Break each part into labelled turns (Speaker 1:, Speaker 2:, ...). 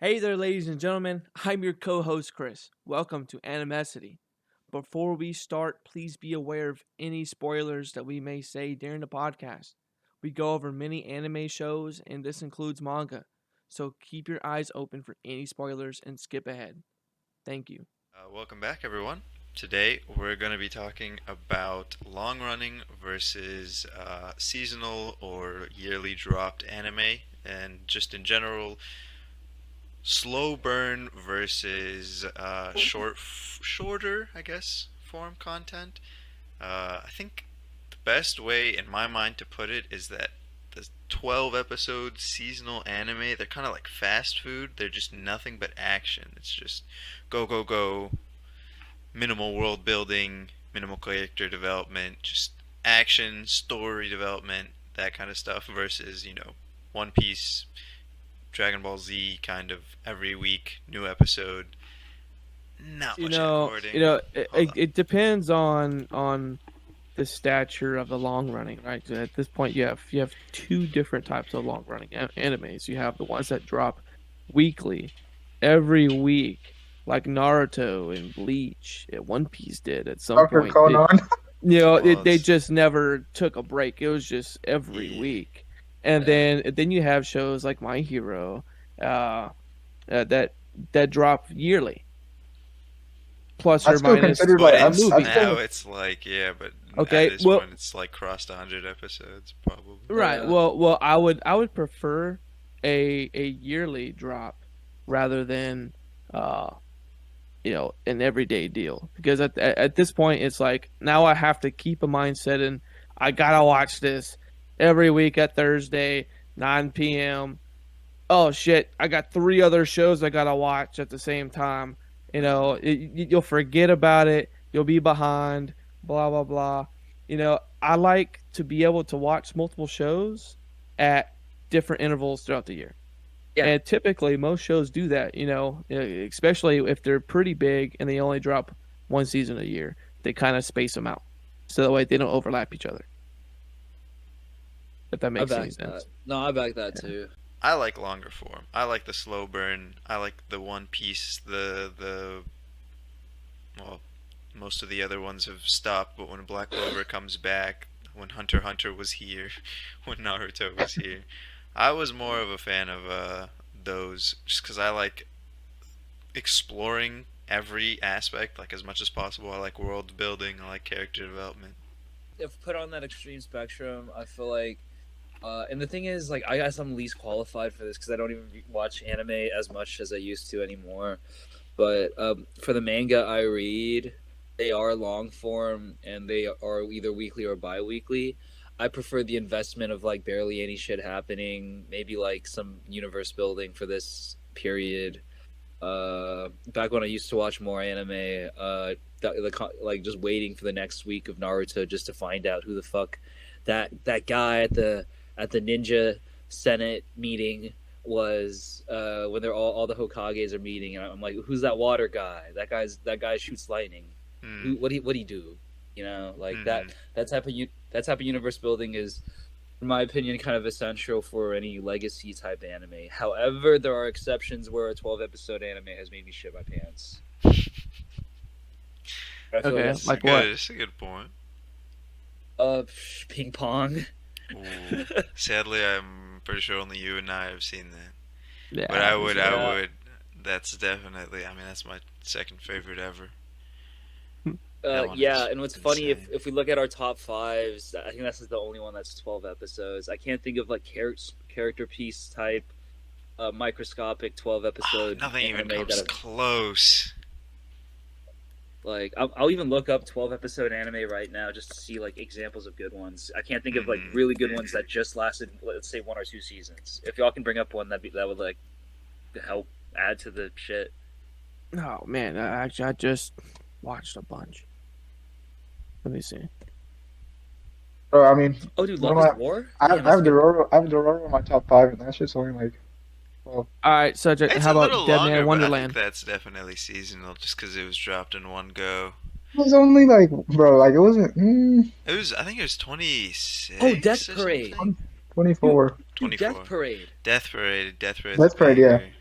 Speaker 1: Hey there, ladies and gentlemen. I'm your co host, Chris. Welcome to ANIMESITY. Before we start, please be aware of any spoilers that we may say during the podcast. We go over many anime shows, and this includes manga. So keep your eyes open for any spoilers and skip ahead. Thank you.
Speaker 2: Welcome back, everyone. Today we're going to be talking about long running versus seasonal or yearly dropped anime, and just in general, slow burn versus shorter, I guess, form content. I think the best way, in my mind, to put it is that the 12 episode seasonal anime, they're kind of like fast food. They're just nothing but action. It's just go, go, go, minimal world building, minimal character development, just action, story development, that kind of stuff versus, One Piece, Dragon Ball Z kind of every week, new episode, not
Speaker 1: You
Speaker 2: much
Speaker 1: know,
Speaker 2: recording.
Speaker 1: you know, it,
Speaker 2: Hold
Speaker 1: it,
Speaker 2: on.
Speaker 1: it depends on the stature of the long running, right? So at this point, you have two different types of long running animes. You have the ones that drop weekly, every week, like Naruto and Bleach, One Piece did at some
Speaker 3: Dr.
Speaker 1: point.
Speaker 3: Conan.
Speaker 2: Well,
Speaker 1: They
Speaker 2: it's
Speaker 1: just never took a break. It was just every
Speaker 2: yeah,
Speaker 1: week, and
Speaker 2: yeah.
Speaker 1: then you have shows like My Hero, uh, that drop yearly, plus
Speaker 3: That's
Speaker 1: or
Speaker 3: still
Speaker 1: minus
Speaker 3: considered
Speaker 2: But
Speaker 3: like
Speaker 1: a
Speaker 2: it's
Speaker 3: I
Speaker 1: movie.
Speaker 2: now
Speaker 3: still
Speaker 2: it's like but at
Speaker 1: Okay,
Speaker 2: this
Speaker 1: well,
Speaker 2: point it's like crossed 100 episodes probably.
Speaker 1: right.
Speaker 3: yeah.
Speaker 1: Well, I would prefer a yearly drop rather than uh an everyday deal, because at this point it's like now I have to keep a mindset and I gotta watch this every week at Thursday 9 p.m. Oh shit, I got three other shows I gotta watch at the same time. You'll forget about it. You'll be behind. Blah blah blah. I like to be able to watch multiple shows at different intervals throughout the year.
Speaker 3: Yeah.
Speaker 1: And typically, most shows do that, especially if they're pretty big and they only drop one season a year. They kind of space them out. So that way they don't overlap each other, if that
Speaker 4: I
Speaker 1: makes any
Speaker 4: back that.
Speaker 1: sense.
Speaker 4: No, I back that
Speaker 1: Yeah.
Speaker 4: too.
Speaker 2: I like longer form. I like the slow burn. I like the One Piece. The well, most of the other ones have stopped, but when Black Clover comes back, when Hunter x Hunter was here, when Naruto was here, I was more of a fan of those just because I like exploring every aspect like as much as possible. I like world building. I like character development.
Speaker 4: If put on that extreme spectrum, I feel like, and the thing is, like, I guess I'm least qualified for this because I don't even watch anime as much as I used to anymore. But for the manga I read, they are long form and they are either weekly or bi-weekly. I prefer the investment of like barely any shit happening, maybe like some universe building for this period. Back when I used to watch more anime, like just waiting for the next week of Naruto just to find out who the fuck that guy at the ninja senate meeting was, when they're all the Hokages are meeting, and I'm like, who's that water guy? That guy shoots lightning.
Speaker 2: Hmm.
Speaker 4: What he do? Like
Speaker 2: Hmm.
Speaker 4: that type of universe building is, in my opinion, kind of essential for any legacy type anime. However, there are exceptions where a 12 episode anime has made me shit my pants. I feel like
Speaker 1: Okay,
Speaker 2: It's a
Speaker 1: like
Speaker 4: that's
Speaker 1: what?
Speaker 2: good. It's a good point.
Speaker 4: ping pong.
Speaker 2: Ooh. Sadly, I'm pretty sure only you and I have seen that.
Speaker 1: Yeah,
Speaker 2: But
Speaker 1: I
Speaker 2: I
Speaker 1: haven't
Speaker 2: would,
Speaker 1: seen
Speaker 2: I
Speaker 1: it.
Speaker 4: Yeah.
Speaker 2: would. That's definitely. I mean, that's my second favorite ever. That one
Speaker 4: Yeah,
Speaker 2: is
Speaker 4: and what's funny,
Speaker 2: insane.
Speaker 4: if we look at our top fives, I think that's the only one that's 12 episodes. I can't think of like character piece type, microscopic 12 episode
Speaker 2: Nothing even
Speaker 4: anime
Speaker 2: comes
Speaker 4: that
Speaker 2: close.
Speaker 4: like I'll even look up 12 episode anime right now just to see like examples of good ones. I can't think of like
Speaker 2: Hmm.
Speaker 4: really good ones that just lasted, let's say, 1 or 2 seasons. If y'all can bring up one, that would like help add to the shit.
Speaker 1: Oh man, I just watched a bunch. Let me see.
Speaker 3: Bro, I mean,
Speaker 4: Oh, dude,
Speaker 3: one
Speaker 4: Love
Speaker 3: of
Speaker 4: is
Speaker 3: my
Speaker 4: War.
Speaker 3: I
Speaker 4: Damn,
Speaker 3: have,
Speaker 4: I
Speaker 3: I have
Speaker 4: skipped.
Speaker 3: Dororo. I have Dororo in my top five, and that's just only like, well,
Speaker 1: All right, subject.
Speaker 2: It's
Speaker 1: How
Speaker 2: a
Speaker 1: about
Speaker 2: little
Speaker 1: Dead Man
Speaker 2: longer, but I think
Speaker 1: Wonderland?
Speaker 2: that's definitely seasonal, just because it was dropped in one go.
Speaker 3: it was only like, bro, like it wasn't
Speaker 2: It was. I think it was
Speaker 4: Oh,
Speaker 2: 26
Speaker 4: Death
Speaker 2: or
Speaker 4: Parade.
Speaker 2: something.
Speaker 4: Dude,
Speaker 3: 24.
Speaker 4: dude, Death
Speaker 2: 24.
Speaker 4: Parade.
Speaker 2: Death Parade. Death Parade's a
Speaker 3: That's pretty, yeah.
Speaker 2: banger.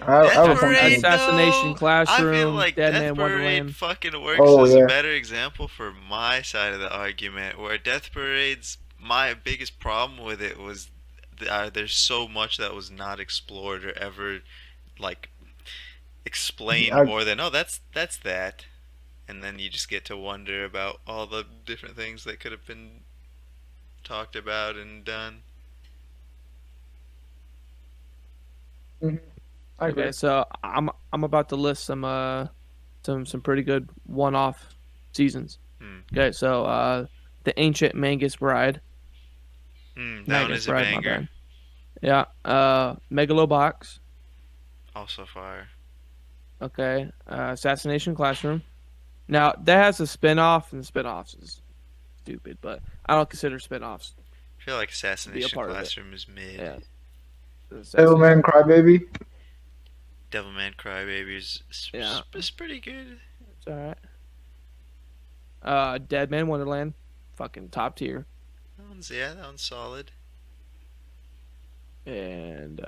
Speaker 3: I
Speaker 2: Death
Speaker 3: was on
Speaker 2: Parade
Speaker 3: team.
Speaker 1: Assassination
Speaker 2: though, I feel
Speaker 1: Classroom,
Speaker 2: like
Speaker 1: Dead
Speaker 2: Death
Speaker 1: Man
Speaker 2: Parade
Speaker 1: Wonderland.
Speaker 2: fucking works
Speaker 3: Oh
Speaker 2: as a
Speaker 3: yeah.
Speaker 2: better example for my side of the argument. Where Death Parade's my biggest problem with it was there's so much that was not explored or ever like explained
Speaker 3: I,
Speaker 2: more than oh that's that, and then you just get to wonder about all the different things that could have been talked about and done.
Speaker 3: mhm, I agree.
Speaker 1: Okay, so I'm about to list some pretty good one-off seasons.
Speaker 2: Hmm.
Speaker 1: Okay, so the Ancient
Speaker 2: That one
Speaker 1: Magus
Speaker 2: is a
Speaker 1: Bride, my
Speaker 2: banger.
Speaker 1: bad. Yeah, Megalobox.
Speaker 2: Also fire.
Speaker 1: Okay, Assassination Classroom. Now that has a spin-off, and the spin-offs is stupid, but I don't consider spin-offs
Speaker 2: I feel like
Speaker 1: to be a
Speaker 2: Assassination
Speaker 1: part of it.
Speaker 2: Classroom is mid.
Speaker 1: Yeah, the
Speaker 3: Devilman
Speaker 1: Assassination.
Speaker 3: Crybaby.
Speaker 2: Devilman Crybaby
Speaker 1: Yeah,
Speaker 2: is pretty good.
Speaker 1: it's all right. Dead Man Wonderland, fucking top tier.
Speaker 2: That one's solid.
Speaker 1: And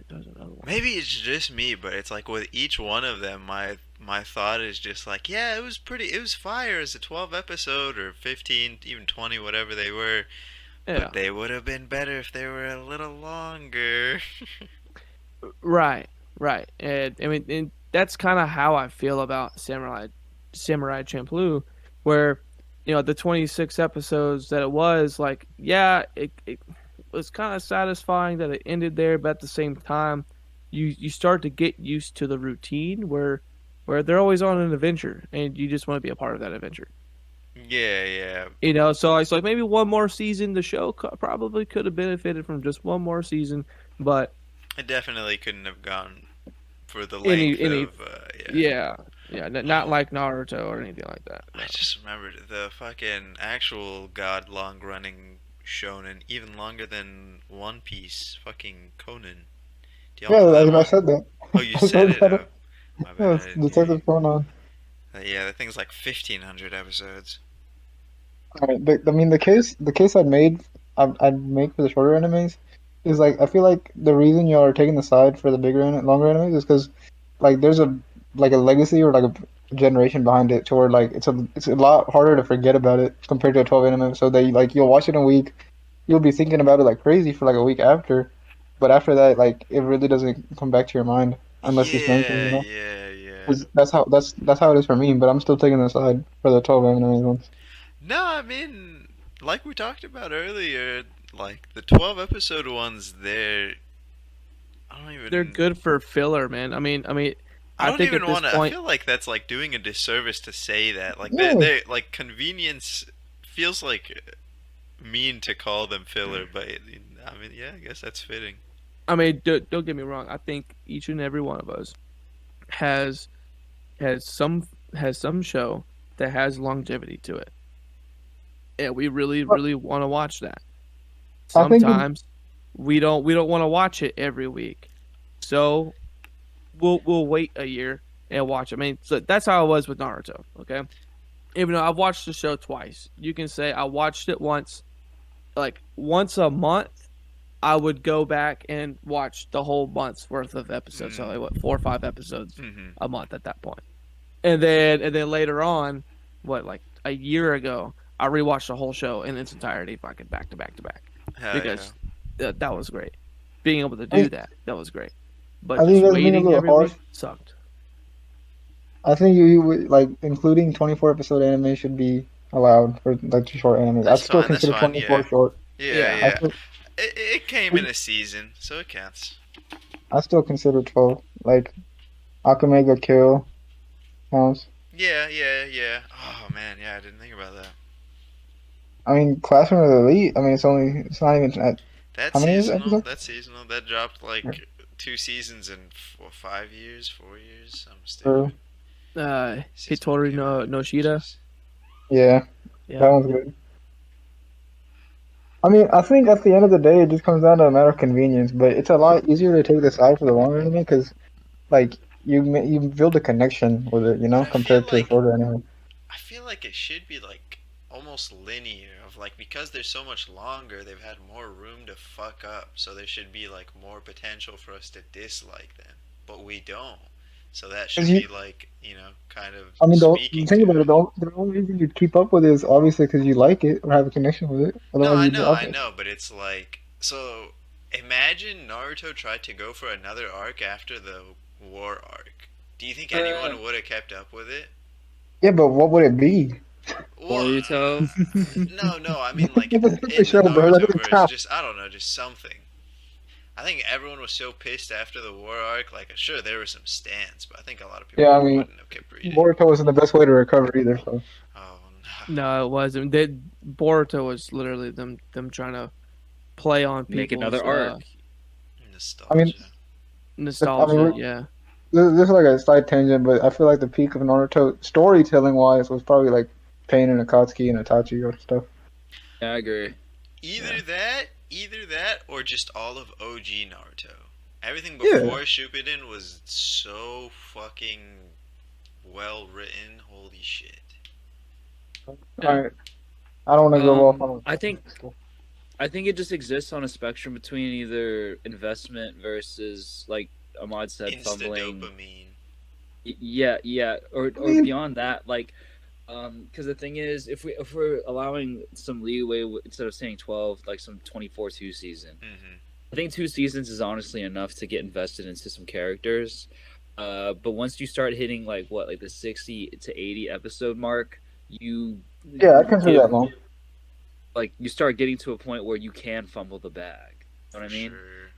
Speaker 1: there's another one.
Speaker 2: Maybe it's just me, but it's like with each one of them, my thought is just like, yeah, it was fire as a 12 episode or 15, even 20, whatever they were, but
Speaker 1: Yeah,
Speaker 2: they would have been better if they were a little longer.
Speaker 1: right, right. And I mean, and that's kind of how I feel about Samurai Champloo, where the 26 episodes that it was like, yeah, it was kind of satisfying that it ended there, but at the same time, you start to get used to the routine where they're always on an adventure, and you just want to be a part of that adventure.
Speaker 2: Yeah, yeah.
Speaker 1: So it's like maybe one more season. The show probably could have benefited from just one more season, but
Speaker 2: It definitely couldn't have gone for the
Speaker 1: any
Speaker 2: length
Speaker 1: any
Speaker 2: of, yeah.
Speaker 1: yeah, yeah, not
Speaker 2: Oh,
Speaker 1: like Naruto or anything like that.
Speaker 2: I
Speaker 1: No,
Speaker 2: just remembered the fucking actual god long running shonen, even longer than One Piece, fucking Conan. Do y'all
Speaker 3: Yeah,
Speaker 2: know that
Speaker 3: I
Speaker 2: one?
Speaker 3: said that.
Speaker 2: Oh, you
Speaker 3: I
Speaker 2: said
Speaker 3: said
Speaker 2: it.
Speaker 3: that.
Speaker 2: Oh, my
Speaker 3: Yeah,
Speaker 2: bad. I
Speaker 3: it's
Speaker 2: didn't hear you.
Speaker 3: Detective Conan.
Speaker 2: Yeah, that thing's like 1,500 episodes.
Speaker 3: Alright, the case I'd make for the shorter animes is like I feel like the reason y'all are taking the side for the longer animes is because like there's a legacy or like a generation behind it to where like it's a lot harder to forget about it compared to a 12 anime. So they like you'll watch it in a week, you'll be thinking about it like crazy for like a week after, but after that like it really doesn't come back to your mind unless it's mentioned,
Speaker 2: Yeah,
Speaker 3: you know?
Speaker 2: yeah, yeah.
Speaker 3: 'Cause that's how it is for me. But I'm still taking the side for the 12 anime ones.
Speaker 2: No, I mean, like we talked about earlier, like the 12 episode ones, I don't
Speaker 1: they're
Speaker 2: even.
Speaker 1: good for filler, man.
Speaker 2: I
Speaker 1: I
Speaker 2: don't
Speaker 1: think
Speaker 2: even
Speaker 1: at this
Speaker 2: want to. I
Speaker 1: point
Speaker 2: feel like that's like doing a disservice to say that. Like
Speaker 3: Yeah.
Speaker 2: like convenience feels like mean to call them filler, but I mean, yeah, I guess that's fitting.
Speaker 1: don't get me wrong. I think each and every one of us has has some has some show that has longevity to it, and we really
Speaker 3: But
Speaker 1: really want to watch that.
Speaker 3: I think
Speaker 1: Sometimes we don't want to watch it every week, so we'll wait a year and watch. So that's how it was with Naruto. Okay, even though I've watched the show twice, you can say I watched it once, like once a month. I would go back and watch the whole month's worth of episodes. So
Speaker 2: Mm.
Speaker 1: like what 4 or 5 episodes
Speaker 2: Hmm.
Speaker 1: a month at that point. And then later on, what like a year ago, I rewatched the whole show in its entirety, fucking back to back to back,
Speaker 2: Hell yeah.
Speaker 1: because that was great. Being able to
Speaker 3: I,
Speaker 1: do that was great. But
Speaker 3: I think
Speaker 1: just
Speaker 3: you guys are being a
Speaker 1: waiting
Speaker 3: little
Speaker 1: every
Speaker 3: harsh.
Speaker 1: week sucked.
Speaker 3: I think you would like including 24 episode anime should be allowed for like short animes. I
Speaker 2: That's
Speaker 3: still
Speaker 2: fine. That's
Speaker 3: consider
Speaker 2: fine.
Speaker 3: 24
Speaker 2: Yeah.
Speaker 3: short.
Speaker 2: Yeah,
Speaker 1: Yeah,
Speaker 3: I
Speaker 2: yeah.
Speaker 3: still
Speaker 2: It came in a season, so it counts.
Speaker 3: I still consider 12. Like Akamega Kill counts.
Speaker 2: Yeah, yeah, yeah. Oh man, yeah, I didn't think about that.
Speaker 3: I mean, Classroom of the Elite. I mean, it's not even at how many episodes?
Speaker 2: That's seasonal. That dropped like 2 seasons in 5 years, 4 years, something
Speaker 3: Or,
Speaker 2: stupid. Since when
Speaker 1: Hitori
Speaker 2: came out?
Speaker 1: no Shida.
Speaker 2: Jeez.
Speaker 3: yeah, that
Speaker 1: Yeah,
Speaker 3: one's good. I mean, I think at the end of the day, it just comes down to a matter of convenience. But it's a lot easier to take the side for the longer anime because like you build a connection with it,
Speaker 2: But
Speaker 3: compared to the shorter anime.
Speaker 2: I feel like it should be like almost linear of like because they're so much longer, they've had more room to fuck up, so there should be like more potential for us to dislike them. but we don't. So that
Speaker 3: Because
Speaker 2: should
Speaker 3: you,
Speaker 2: be like, kind of
Speaker 3: I mean, the
Speaker 2: speaking to
Speaker 3: thing about it,
Speaker 2: it.
Speaker 3: the only reason you keep up with it is obviously because you like it or have a connection with it.
Speaker 2: No,
Speaker 3: Otherwise, you'd
Speaker 2: I
Speaker 3: drop it.
Speaker 2: know, but it's like, so imagine Naruto tried to go for another arc after the war arc. Do you think
Speaker 4: Uh,
Speaker 2: anyone would have kept up with it?
Speaker 3: Yeah, but what would it be?
Speaker 2: Well,
Speaker 4: Boruto.
Speaker 2: no, I mean like
Speaker 3: It's a stupid
Speaker 2: in the
Speaker 3: show, bro. That
Speaker 2: Naruto
Speaker 3: doesn't
Speaker 2: verse,
Speaker 3: count.
Speaker 2: just I don't know, just something. I think everyone was so pissed after the war arc. Like, sure, there were some stands, but I think a lot of
Speaker 3: Yeah,
Speaker 2: people
Speaker 3: I mean,
Speaker 2: wouldn't have kept reading.
Speaker 3: Boruto wasn't the best way to recover either. So
Speaker 2: Oh no,
Speaker 1: No, it wasn't. That Boruto was literally them trying to play on
Speaker 4: Make
Speaker 1: people's
Speaker 4: another arc.
Speaker 3: I mean,
Speaker 2: nostalgia.
Speaker 1: nostalgia. Yeah,
Speaker 3: this is like a side tangent, but I feel like the peak of Naruto storytelling wise was probably like Pain and Akatsuki and Itachi or stuff.
Speaker 4: Yeah, I agree.
Speaker 1: yeah.
Speaker 2: Either that, or just all of OG Naruto. Everything
Speaker 3: Yeah.
Speaker 2: before Shippuden was so fucking well written. Holy shit.
Speaker 1: Yeah.
Speaker 3: Alright. I don't want to go off on
Speaker 4: I think it just exists on a spectrum between either investment versus, like Ahmad said,
Speaker 2: Insta
Speaker 4: fumbling.
Speaker 2: dopamine.
Speaker 4: Yeah, or
Speaker 3: I mean,
Speaker 4: beyond that, like, because the thing is, if we're allowing some leeway instead of saying 12, like some 24 2 season,
Speaker 2: Hmm.
Speaker 4: I think 2 seasons is honestly enough to get invested into some characters. But once you start hitting like the 60 to 80 episode mark, you
Speaker 3: yeah, I consider
Speaker 4: give
Speaker 3: that long.
Speaker 4: like you start getting to a point where you can fumble the bag. You know
Speaker 2: For
Speaker 4: what I mean?
Speaker 2: sure.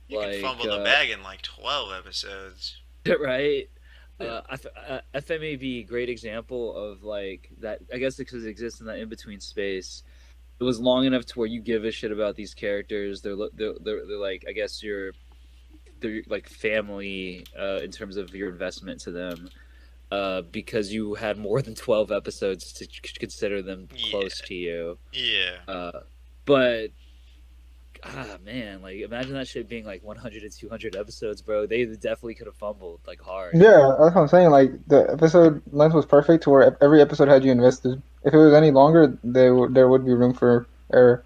Speaker 2: You can
Speaker 4: Like,
Speaker 2: fumble the bag in like 12 episodes.
Speaker 4: right?
Speaker 1: Yeah.
Speaker 4: FMAV, great example of like that. I guess because it exists in that in between space. It was long enough to where you give a shit about these characters. They're like, I guess they're like family in terms of your investment to them. Because you had more than 12 episodes to consider them close
Speaker 2: Yeah.
Speaker 4: to you.
Speaker 2: Yeah.
Speaker 4: But man, like imagine that shit being like 100 to 200 episodes, bro. They definitely could have fumbled like hard.
Speaker 3: Yeah, that's what I'm saying. Like the episode length was perfect to where every episode had you invested. If it was any longer, there would be room for error.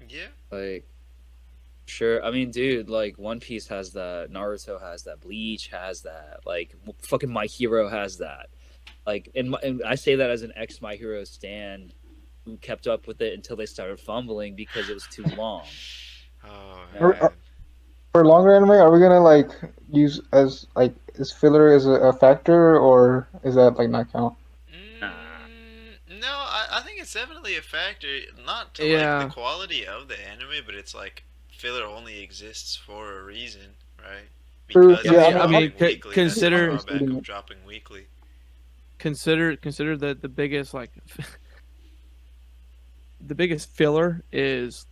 Speaker 2: Yeah.
Speaker 4: Like, sure. I mean, dude, like One Piece has that, Naruto has that, Bleach has that, like fucking My Hero has that. Like, and I say that as an ex My Hero stan who kept up with it until they started fumbling because it was too long.
Speaker 2: Oh
Speaker 3: For,
Speaker 2: man.
Speaker 3: for longer anime, are we gonna like use as like is filler as a factor, or is that like not count?
Speaker 4: Nah.
Speaker 2: No, I think it's definitely a factor. Not to like the
Speaker 1: Yeah.
Speaker 2: quality of the anime, but it's like filler only exists for a reason, right?
Speaker 3: True.
Speaker 2: Because
Speaker 1: I
Speaker 2: it's
Speaker 3: Yeah,
Speaker 1: mean, I
Speaker 3: I
Speaker 1: mean,
Speaker 2: dropping weekly. That's the
Speaker 1: consider
Speaker 2: drawback of dropping weekly.
Speaker 1: consider the biggest like the biggest filler is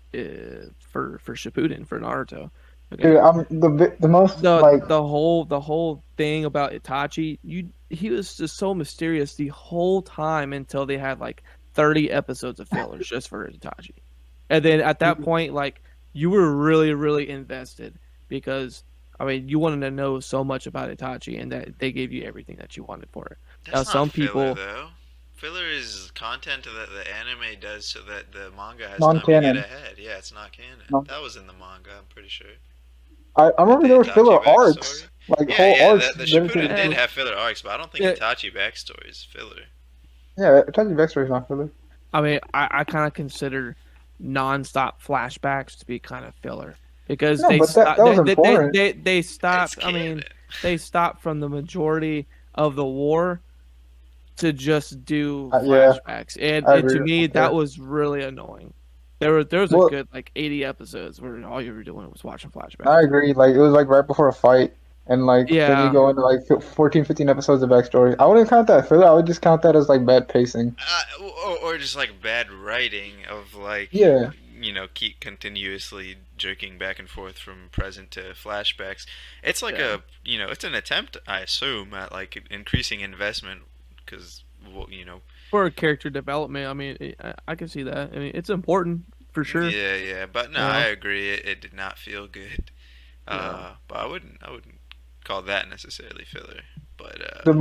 Speaker 1: for Shippuden for Naruto. Okay,
Speaker 3: dude, I'm the most like
Speaker 1: the whole thing about Itachi, he was just so mysterious the whole time until they had like 30 episodes of fillers just for Itachi, and then at that point, like you were really invested because I mean you wanted to know so much about Itachi, and that they gave you everything that you wanted for it. Now
Speaker 2: That's not
Speaker 1: some
Speaker 2: filler
Speaker 1: people,
Speaker 2: though. Filler is content that the anime does so that the manga has time to get
Speaker 3: non-canon.
Speaker 2: ahead. Yeah, it's not canon.
Speaker 3: No,
Speaker 2: That was in the manga, I'm pretty sure.
Speaker 3: I
Speaker 2: Like
Speaker 3: remember
Speaker 2: the
Speaker 3: there was
Speaker 2: Itachi
Speaker 3: filler arcs,
Speaker 2: backstory.
Speaker 3: like
Speaker 2: Yeah,
Speaker 3: whole
Speaker 2: yeah,
Speaker 3: arcs
Speaker 2: the
Speaker 3: dedicated
Speaker 2: Shippuden did
Speaker 3: to.
Speaker 2: have filler arcs, but I don't think
Speaker 1: yeah,
Speaker 2: Itachi backstory is filler.
Speaker 3: Yeah, Itachi backstory is not filler.
Speaker 1: I mean, I kind of consider nonstop flashbacks to be kind of filler because
Speaker 3: No,
Speaker 1: they
Speaker 3: but that
Speaker 1: stop
Speaker 3: was important.
Speaker 1: they
Speaker 2: It's
Speaker 1: stopped. I
Speaker 2: canon.
Speaker 1: mean, they stopped from the majority of the war to just do
Speaker 3: Yeah,
Speaker 1: flashbacks, and
Speaker 3: I
Speaker 1: to
Speaker 3: agree.
Speaker 1: me
Speaker 3: That's
Speaker 1: that
Speaker 3: fair.
Speaker 1: was really annoying. There was a
Speaker 3: Well,
Speaker 1: good like 80 episodes where all you were doing was watching
Speaker 3: I
Speaker 1: flashbacks.
Speaker 3: agree. Like it was like right before a fight, and like then you
Speaker 1: Yeah,
Speaker 3: go into like 14, 15 episodes of backstory. I wouldn't count that filler. I would just count that as like bad pacing.
Speaker 2: Or just like bad writing of like
Speaker 3: Yeah,
Speaker 2: keep continuously jerking back and forth from present to flashbacks. It's like
Speaker 1: yeah.
Speaker 2: it's an attempt, I assume, at like increasing investment because
Speaker 1: For character development, I mean, I can see that. I mean, it's important for sure.
Speaker 2: yeah, but no,
Speaker 1: You
Speaker 2: I
Speaker 1: know,
Speaker 2: agree. It did not feel good.
Speaker 1: yeah.
Speaker 2: But I wouldn't call that necessarily filler. But
Speaker 3: the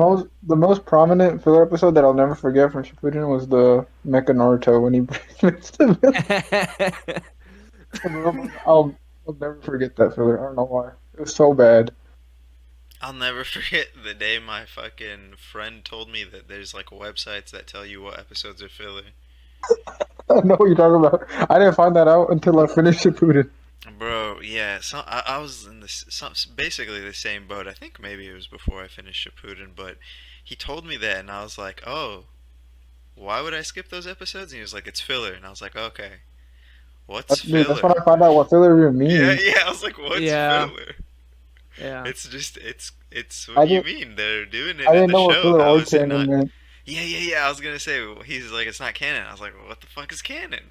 Speaker 3: most prominent filler episode that I'll never forget from Shippuden was the Mecha Naruto when he breaks the villain. I'll never forget that filler. I don't know why. It was so bad.
Speaker 2: I'll never forget the day my fucking friend told me that there's like websites that tell you what episodes are filler.
Speaker 3: I know what you're talking about. I didn't find that out until I finished Shippuden.
Speaker 2: Bro, yeah, so I was in basically the same boat. I think maybe it was before I finished Shippuden, but he told me that, and I was like, "Oh, why would I skip those episodes?" And he was like, "It's filler," and I was like, "Okay, what's
Speaker 3: Dude, that's
Speaker 2: filler?"
Speaker 3: when I found out what filler even
Speaker 2: Yeah,
Speaker 3: means.
Speaker 2: yeah, I was like, "What's
Speaker 1: Yeah,
Speaker 2: filler?"
Speaker 1: yeah.
Speaker 2: It's just, it's what
Speaker 3: I
Speaker 2: do you
Speaker 3: didn't
Speaker 2: mean? They're doing
Speaker 3: I
Speaker 2: it in
Speaker 3: didn't
Speaker 2: the
Speaker 3: know what
Speaker 2: show.
Speaker 3: filler
Speaker 2: How
Speaker 3: or
Speaker 2: is it
Speaker 3: canon
Speaker 2: not?
Speaker 3: meant.
Speaker 2: Yeah, yeah, yeah. I was gonna say, he's like, it's not canon. I was like, what the fuck is canon?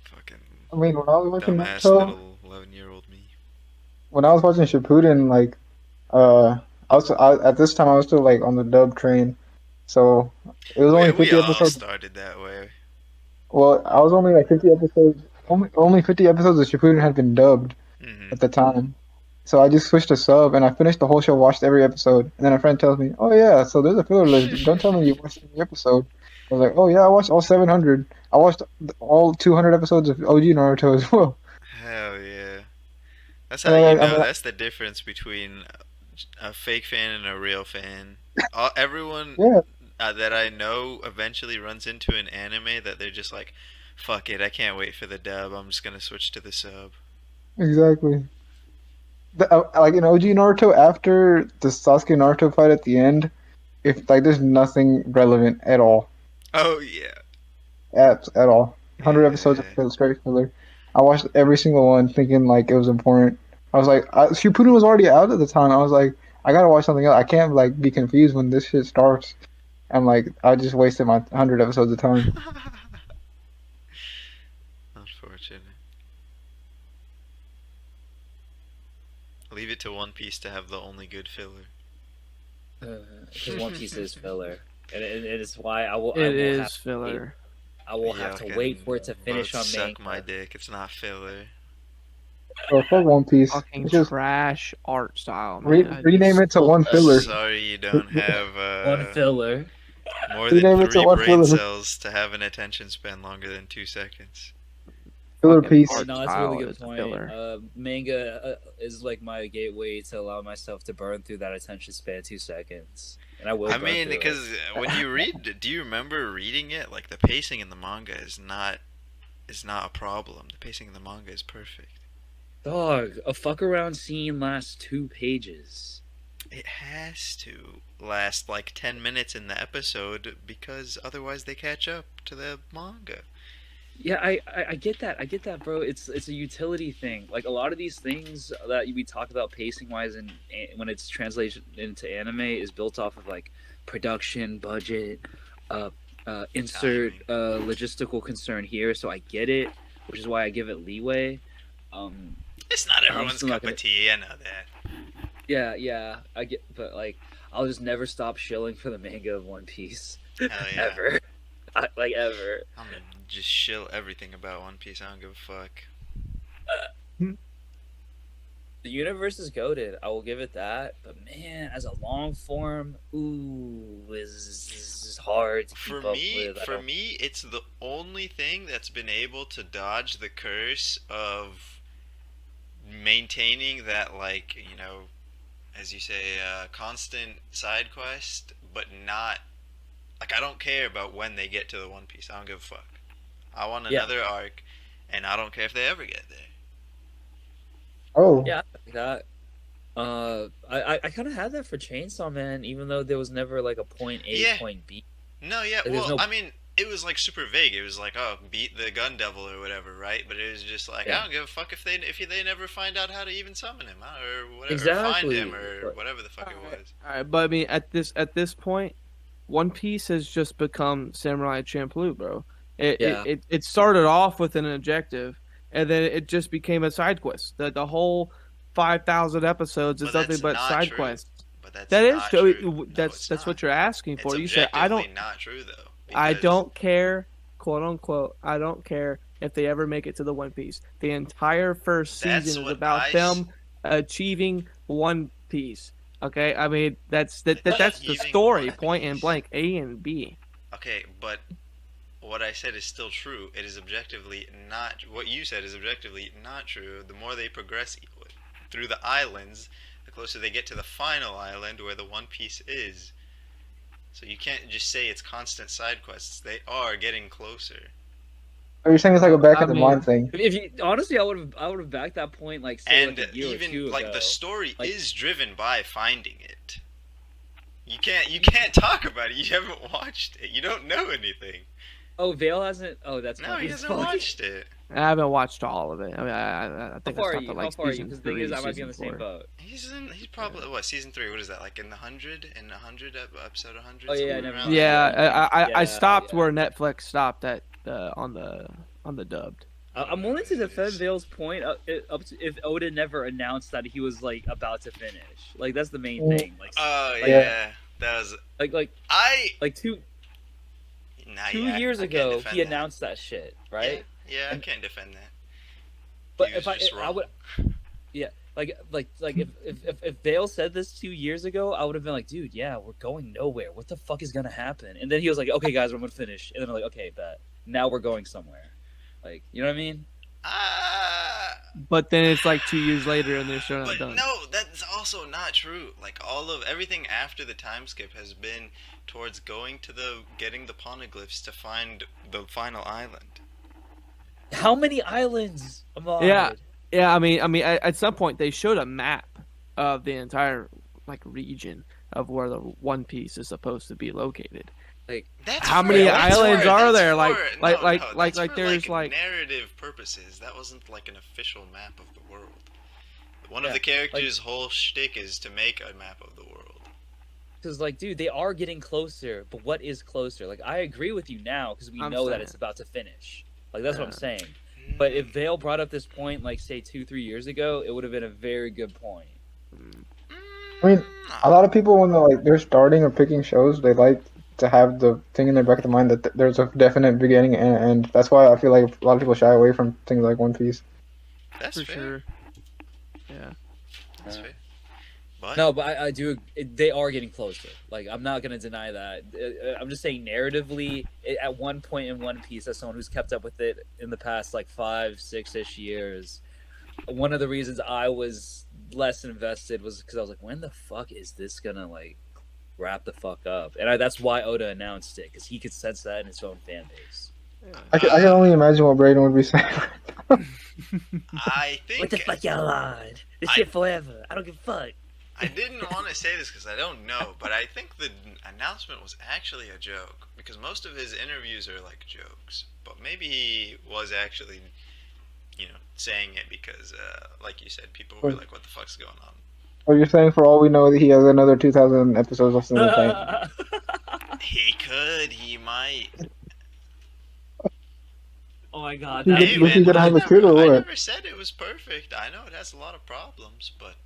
Speaker 2: Fucking
Speaker 3: I mean, when I was watching
Speaker 2: dumbass
Speaker 3: Naruto,
Speaker 2: little 11-year-old me.
Speaker 3: when I was watching Shippuden, like at this time I was still like on the dub train, so it was only
Speaker 2: We
Speaker 3: 50
Speaker 2: all
Speaker 3: episodes.
Speaker 2: started that way.
Speaker 3: Well, I was only like 50 episodes. Only 50 episodes of Shippuden had been dubbed
Speaker 2: Hmm.
Speaker 3: at the time. So I just switched to sub and I finished the whole show, watched every episode. And then a friend tells me, "Oh yeah, so there's a filler list. Don't tell me you watched every episode." I was like, "Oh yeah, I watched all 700. I watched all 200 episodes of OG Naruto as well."
Speaker 2: Hell yeah. That's
Speaker 3: And
Speaker 2: how you
Speaker 3: I
Speaker 2: know.
Speaker 3: mean,
Speaker 2: That's the difference between a fake fan and a real fan. Everyone
Speaker 3: yeah,
Speaker 2: that I know eventually runs into an anime that they're just like, fuck it, I can't wait for the dub. I'm just gonna switch to the sub.
Speaker 3: exactly. Like in OG Naruto, after the Sasuke Naruto fight at the end, if like there's nothing relevant at all,
Speaker 2: Oh yeah.
Speaker 3: at all. 100 episodes of
Speaker 2: Yeah.
Speaker 3: straight filler. I watched every single one thinking like it was important. I was like, Shippuden was already out at the time. I was like, I gotta watch something else. I can't like be confused when this shit starts. I'm like, I just wasted my 100 episodes of time.
Speaker 2: Unfortunate. Leave it to One Piece to have the only good filler.
Speaker 4: Because One Piece is filler, and it is why I
Speaker 1: It
Speaker 4: will have
Speaker 1: is
Speaker 4: to wait.
Speaker 1: filler.
Speaker 4: I will have
Speaker 2: Y'all
Speaker 4: to wait
Speaker 2: can
Speaker 4: for it to
Speaker 2: both
Speaker 4: finish on
Speaker 2: suck my
Speaker 4: manga.
Speaker 2: dick. It's not filler.
Speaker 3: So fuck One Piece.
Speaker 1: Fucking
Speaker 3: It's just
Speaker 1: trash art style, man. I
Speaker 3: rename
Speaker 1: just
Speaker 3: it to one filler.
Speaker 2: Sorry you don't have
Speaker 4: One filler.
Speaker 2: more than
Speaker 3: Rename it to
Speaker 2: three
Speaker 3: one
Speaker 2: brain
Speaker 3: filler.
Speaker 2: cells to have an attention span longer than 2 seconds.
Speaker 3: Filler
Speaker 1: fucking
Speaker 3: piece.
Speaker 1: art
Speaker 4: No, that's a really
Speaker 1: style
Speaker 4: good
Speaker 1: is a
Speaker 4: point.
Speaker 1: filler.
Speaker 4: Manga is like my gateway to allow myself to burn through that attention span in 2 seconds, and I will
Speaker 2: I
Speaker 4: burn
Speaker 2: mean,
Speaker 4: through it.
Speaker 2: because when you read, do you remember reading it? Like the pacing in the manga is not a problem. The pacing in the manga is perfect.
Speaker 4: Dog, a fuck around scene lasts 2 pages.
Speaker 2: It has to last like 10 minutes in the episode because otherwise they catch up to the manga.
Speaker 4: Yeah, I get that. I get that, bro. It's a utility thing. Like a lot of these things that we talk about pacing wise, and when it's translated into anime, is built off of like production budget, uh, insert
Speaker 2: Timing.
Speaker 4: logistical concern here. So I get it, which is why I give it leeway. Um,
Speaker 2: It's not
Speaker 4: I'm
Speaker 2: everyone's
Speaker 4: still not
Speaker 2: cup
Speaker 4: gonna.
Speaker 2: of tea, I know that.
Speaker 4: Yeah, yeah, I get, but like I'll just never stop shilling for the manga of One Piece,
Speaker 2: Hell yeah.
Speaker 4: ever. Like ever.
Speaker 2: I'm gonna just shill everything about One Piece. I don't give a fuck.
Speaker 4: The universe is goaded. I will give it that. But man, as a long form, is hard to
Speaker 2: For
Speaker 4: keep up
Speaker 2: me,
Speaker 4: with. I
Speaker 2: for
Speaker 4: don't.
Speaker 2: me, it's the only thing that's been able to dodge the curse of maintaining that, like, as you say, constant side quest, but not like I don't care about when they get to the One Piece. I don't give a fuck. I want
Speaker 4: Yeah,
Speaker 2: another arc, and I don't care if they ever get there.
Speaker 3: Oh,
Speaker 4: yeah, I like that. I kind of had that for Chainsaw Man, even though there was never like a point A,
Speaker 2: Yeah,
Speaker 4: point B.
Speaker 2: no, yeah.
Speaker 4: Like, there's
Speaker 2: Well,
Speaker 4: no.
Speaker 2: I mean, it was like super vague. It was like, oh, beat the gun devil or whatever, right? But it was just like, I
Speaker 4: Yeah,
Speaker 2: don't give a fuck if they never find out how to even summon him, or whatever, or find him,
Speaker 4: exactly.
Speaker 2: or
Speaker 4: But
Speaker 2: whatever the fuck it was.
Speaker 1: All right, but I mean, at this point, One Piece has just become Samurai Champloo, bro. It it,
Speaker 4: yeah,
Speaker 1: it it started off with an objective, and then it just became a side quest. The whole 5,000 episodes is
Speaker 2: But
Speaker 1: nothing
Speaker 2: that's
Speaker 1: but
Speaker 2: not
Speaker 1: side
Speaker 2: true.
Speaker 1: quests.
Speaker 2: But that's
Speaker 1: That is
Speaker 2: not
Speaker 1: true.
Speaker 2: true. No,
Speaker 1: That's
Speaker 2: it's
Speaker 1: that's
Speaker 2: not.
Speaker 1: what you're asking
Speaker 2: It's
Speaker 1: for. You said I
Speaker 2: objectively
Speaker 1: don't
Speaker 2: not true though,
Speaker 1: I
Speaker 2: because
Speaker 1: don't care, quote unquote. I don't care if they ever make it to the One Piece. The entire first
Speaker 2: that's
Speaker 1: season is
Speaker 2: what
Speaker 1: about them achieving One Piece. Okay, I mean that's the
Speaker 2: achieving
Speaker 1: story,
Speaker 2: One
Speaker 1: point and
Speaker 2: Piece.
Speaker 1: blank, A and B.
Speaker 2: Okay, but what I said is still true. It is objectively not. What you said is objectively not true. The more they progress, through the islands, the closer they get to the final island where the One Piece is. So you can't just say it's constant side quests. They are getting closer.
Speaker 3: Are you saying it's like a back
Speaker 1: I
Speaker 3: of the mind
Speaker 1: mean,
Speaker 3: thing?
Speaker 4: If you honestly, I would have backed that point like say like
Speaker 2: And
Speaker 4: a year or
Speaker 2: even
Speaker 4: two
Speaker 2: like
Speaker 4: ago.
Speaker 2: the story
Speaker 4: Like,
Speaker 2: is driven by finding it. You can't talk about it. You haven't watched it. You don't know anything.
Speaker 4: oh, Vale hasn't. Oh, that's
Speaker 2: No, he
Speaker 4: funny as
Speaker 2: hasn't
Speaker 4: fuck.
Speaker 2: watched it.
Speaker 1: I haven't watched all of it. I mean, I
Speaker 4: How
Speaker 1: think I
Speaker 4: far are
Speaker 1: stopped
Speaker 4: you?
Speaker 1: at
Speaker 4: How
Speaker 1: like
Speaker 4: far are you?
Speaker 1: season
Speaker 4: Because the thing is,
Speaker 1: three,
Speaker 4: I might be on
Speaker 1: season
Speaker 4: the same
Speaker 1: 4.
Speaker 4: boat.
Speaker 2: He's probably what season 3? What is that like in the hundred? In 100 episode 100?
Speaker 4: Oh yeah,
Speaker 2: Somewhere
Speaker 4: never
Speaker 2: around
Speaker 4: mind.
Speaker 2: there?
Speaker 1: Yeah, I
Speaker 4: Yeah,
Speaker 1: stopped
Speaker 4: yeah.
Speaker 1: where Netflix stopped at on the dubbed.
Speaker 2: I don't
Speaker 4: I'm
Speaker 2: know
Speaker 4: willing
Speaker 2: what
Speaker 4: to
Speaker 2: it
Speaker 4: defend
Speaker 2: is.
Speaker 4: Vale's point up to if Oda never announced that he was like about to finish. Like that's the main
Speaker 3: Mm,
Speaker 4: thing.
Speaker 2: Oh
Speaker 4: Like,
Speaker 3: Yeah.
Speaker 2: yeah, that was
Speaker 4: like, like,
Speaker 2: I.
Speaker 4: like two
Speaker 2: Nah,
Speaker 4: two
Speaker 2: yeah,
Speaker 4: years
Speaker 2: I can't
Speaker 4: ago,
Speaker 2: defend
Speaker 4: he
Speaker 2: that.
Speaker 4: announced that shit,
Speaker 2: Yeah,
Speaker 4: right?
Speaker 2: yeah, I
Speaker 4: And
Speaker 2: can't defend that.
Speaker 4: but
Speaker 2: He was
Speaker 4: if I
Speaker 2: just
Speaker 4: I
Speaker 2: wrong.
Speaker 4: would yeah like if Vale said this 2 years ago, I would have been like, dude, yeah, we're going nowhere. What the fuck is gonna happen? And then he was like, okay, guys, I'm gonna finish. And then I'm like, okay, bet. Now we're going somewhere. Like, you know what I mean?
Speaker 2: Ah.
Speaker 1: But then it's like 2 years later and they're still not
Speaker 2: But
Speaker 1: done.
Speaker 2: no, that's also not true. Like all of everything after the time skip has been towards going to the getting the poneglyphs to find the final island.
Speaker 4: How many islands,
Speaker 1: Yeah,
Speaker 4: Ahmad?
Speaker 1: yeah. I mean, at some point they showed a map of the entire like region of where the One Piece is supposed to be located.
Speaker 4: Like,
Speaker 2: That's
Speaker 1: How
Speaker 2: for,
Speaker 1: many
Speaker 2: that's
Speaker 1: islands
Speaker 2: for,
Speaker 1: are
Speaker 2: that's
Speaker 1: there?
Speaker 2: for,
Speaker 1: Like
Speaker 2: that's for
Speaker 1: there's like
Speaker 2: narrative purposes. That wasn't like an official map of the world. One of
Speaker 4: yeah,
Speaker 2: the
Speaker 4: like,
Speaker 2: characters' whole shtick is to make a map of the world.
Speaker 4: because like, dude, they are getting closer. But what is closer? Like, I agree with you now because we
Speaker 1: I'm
Speaker 4: know that
Speaker 1: saying.
Speaker 4: it's about to finish. Like, that's what I'm
Speaker 1: Yeah.
Speaker 4: saying. But if Vale brought up this point, like say 2-3 years ago, it would have been a very good point.
Speaker 3: I mean, a lot of people when they're starting or picking shows, they like to have the thing in their back of the mind that there's a definite beginning and end. That's why I feel like a lot of people shy away from things like One Piece.
Speaker 2: That's
Speaker 1: for
Speaker 2: fair.
Speaker 1: sure. Yeah.
Speaker 2: That's fair. But
Speaker 4: No, but I do. They are getting closer. Like, I'm not gonna deny that. I'm just saying, narratively, at one point in One Piece, as someone who's kept up with it in the past like 5-6 ish years, one of the reasons I was less invested was because I was like, when the fuck is this gonna like wrap the fuck up? And that's why Oda announced it, because he could sense that in his own fan base.
Speaker 3: I can only imagine what Braden would be saying.
Speaker 2: I think
Speaker 4: What the fuck, y'all lied? This
Speaker 2: I-
Speaker 4: shit forever. I don't give a fuck.
Speaker 2: I didn't want to say this because I don't know, but I think the announcement was actually a joke because most of his interviews are like jokes. But maybe he was actually, saying it because, like you said, people were like, "What the fuck's going on?"
Speaker 3: Or you're saying for all we know that he has another 2,000 episodes left in the tank.
Speaker 2: He could, he might.
Speaker 4: Oh my god.
Speaker 3: Hey,
Speaker 2: Hey
Speaker 3: was he
Speaker 2: man,
Speaker 3: gonna have a kid or
Speaker 2: I
Speaker 3: what?
Speaker 2: never said it was perfect. I know it has a lot of problems, but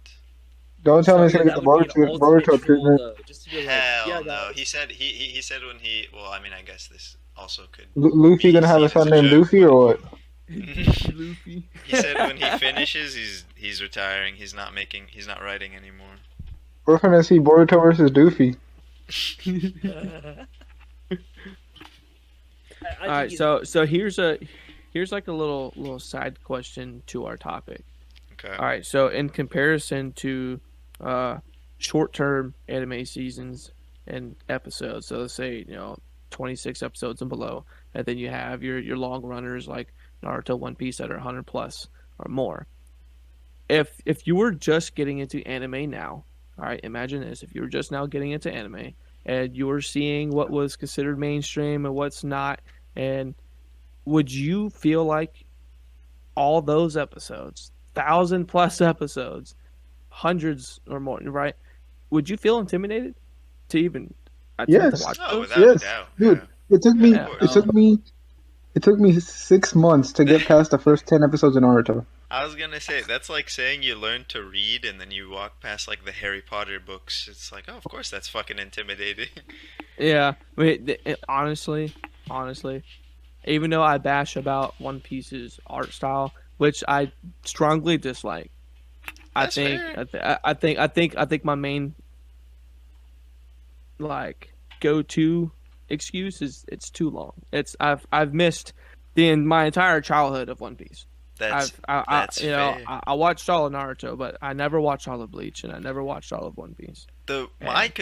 Speaker 3: Don't tell me he's
Speaker 4: So,
Speaker 3: gonna
Speaker 4: yeah,
Speaker 3: get
Speaker 4: that
Speaker 3: the
Speaker 4: would be an
Speaker 3: Boruto
Speaker 4: ultimate troll,
Speaker 3: treatment.
Speaker 4: though. Just to be like,
Speaker 2: hell
Speaker 4: yeah,
Speaker 2: no.
Speaker 4: guys.
Speaker 2: He said he said when he well, I mean, I guess this also could
Speaker 3: Luffy
Speaker 2: be
Speaker 3: gonna have a
Speaker 2: seen as
Speaker 3: son named
Speaker 2: joke,
Speaker 3: Luffy
Speaker 2: but
Speaker 3: or what?
Speaker 1: Luffy.
Speaker 2: he said when he finishes, he's retiring. He's not writing anymore.
Speaker 3: We're gonna see Boruto versus Doofy.
Speaker 4: I
Speaker 1: All right,
Speaker 4: think
Speaker 1: so here's like a little side question to our topic.
Speaker 2: Okay.
Speaker 1: All right, so in comparison to short-term anime seasons and episodes, so let's say 26 episodes and below, and then you have your long runners like Naruto, One Piece that are 100 plus or more. If you were just getting into anime now, all right, imagine this: if you were just now getting into anime and you were seeing what was considered mainstream and what's not, and would you feel like all those episodes, 1,000+ episodes, hundreds or more, right? Would you feel intimidated to even attempt
Speaker 3: Yes.
Speaker 1: to watch
Speaker 2: Oh,
Speaker 1: those?
Speaker 2: without a
Speaker 3: Yes,
Speaker 2: doubt.
Speaker 3: dude.
Speaker 2: Yeah.
Speaker 3: It took me.
Speaker 1: Yeah.
Speaker 3: It took me 6 months to get past the first 10 episodes of Naruto.
Speaker 2: I was gonna say that's like saying you learn to read and then you walk past like the Harry Potter books. It's like, oh, of course that's fucking intimidating.
Speaker 1: Yeah, I mean, honestly, even though I bash about One Piece's art style, which I strongly dislike,
Speaker 2: That's
Speaker 1: I think,
Speaker 2: fair.
Speaker 1: I think my main like go-to excuse is it's too long. I've missed my entire childhood of One Piece.
Speaker 2: That's
Speaker 1: I
Speaker 2: that's fair.
Speaker 1: I watched all of Naruto, but I never watched all of Bleach, and I never watched all of One Piece.
Speaker 2: My
Speaker 1: And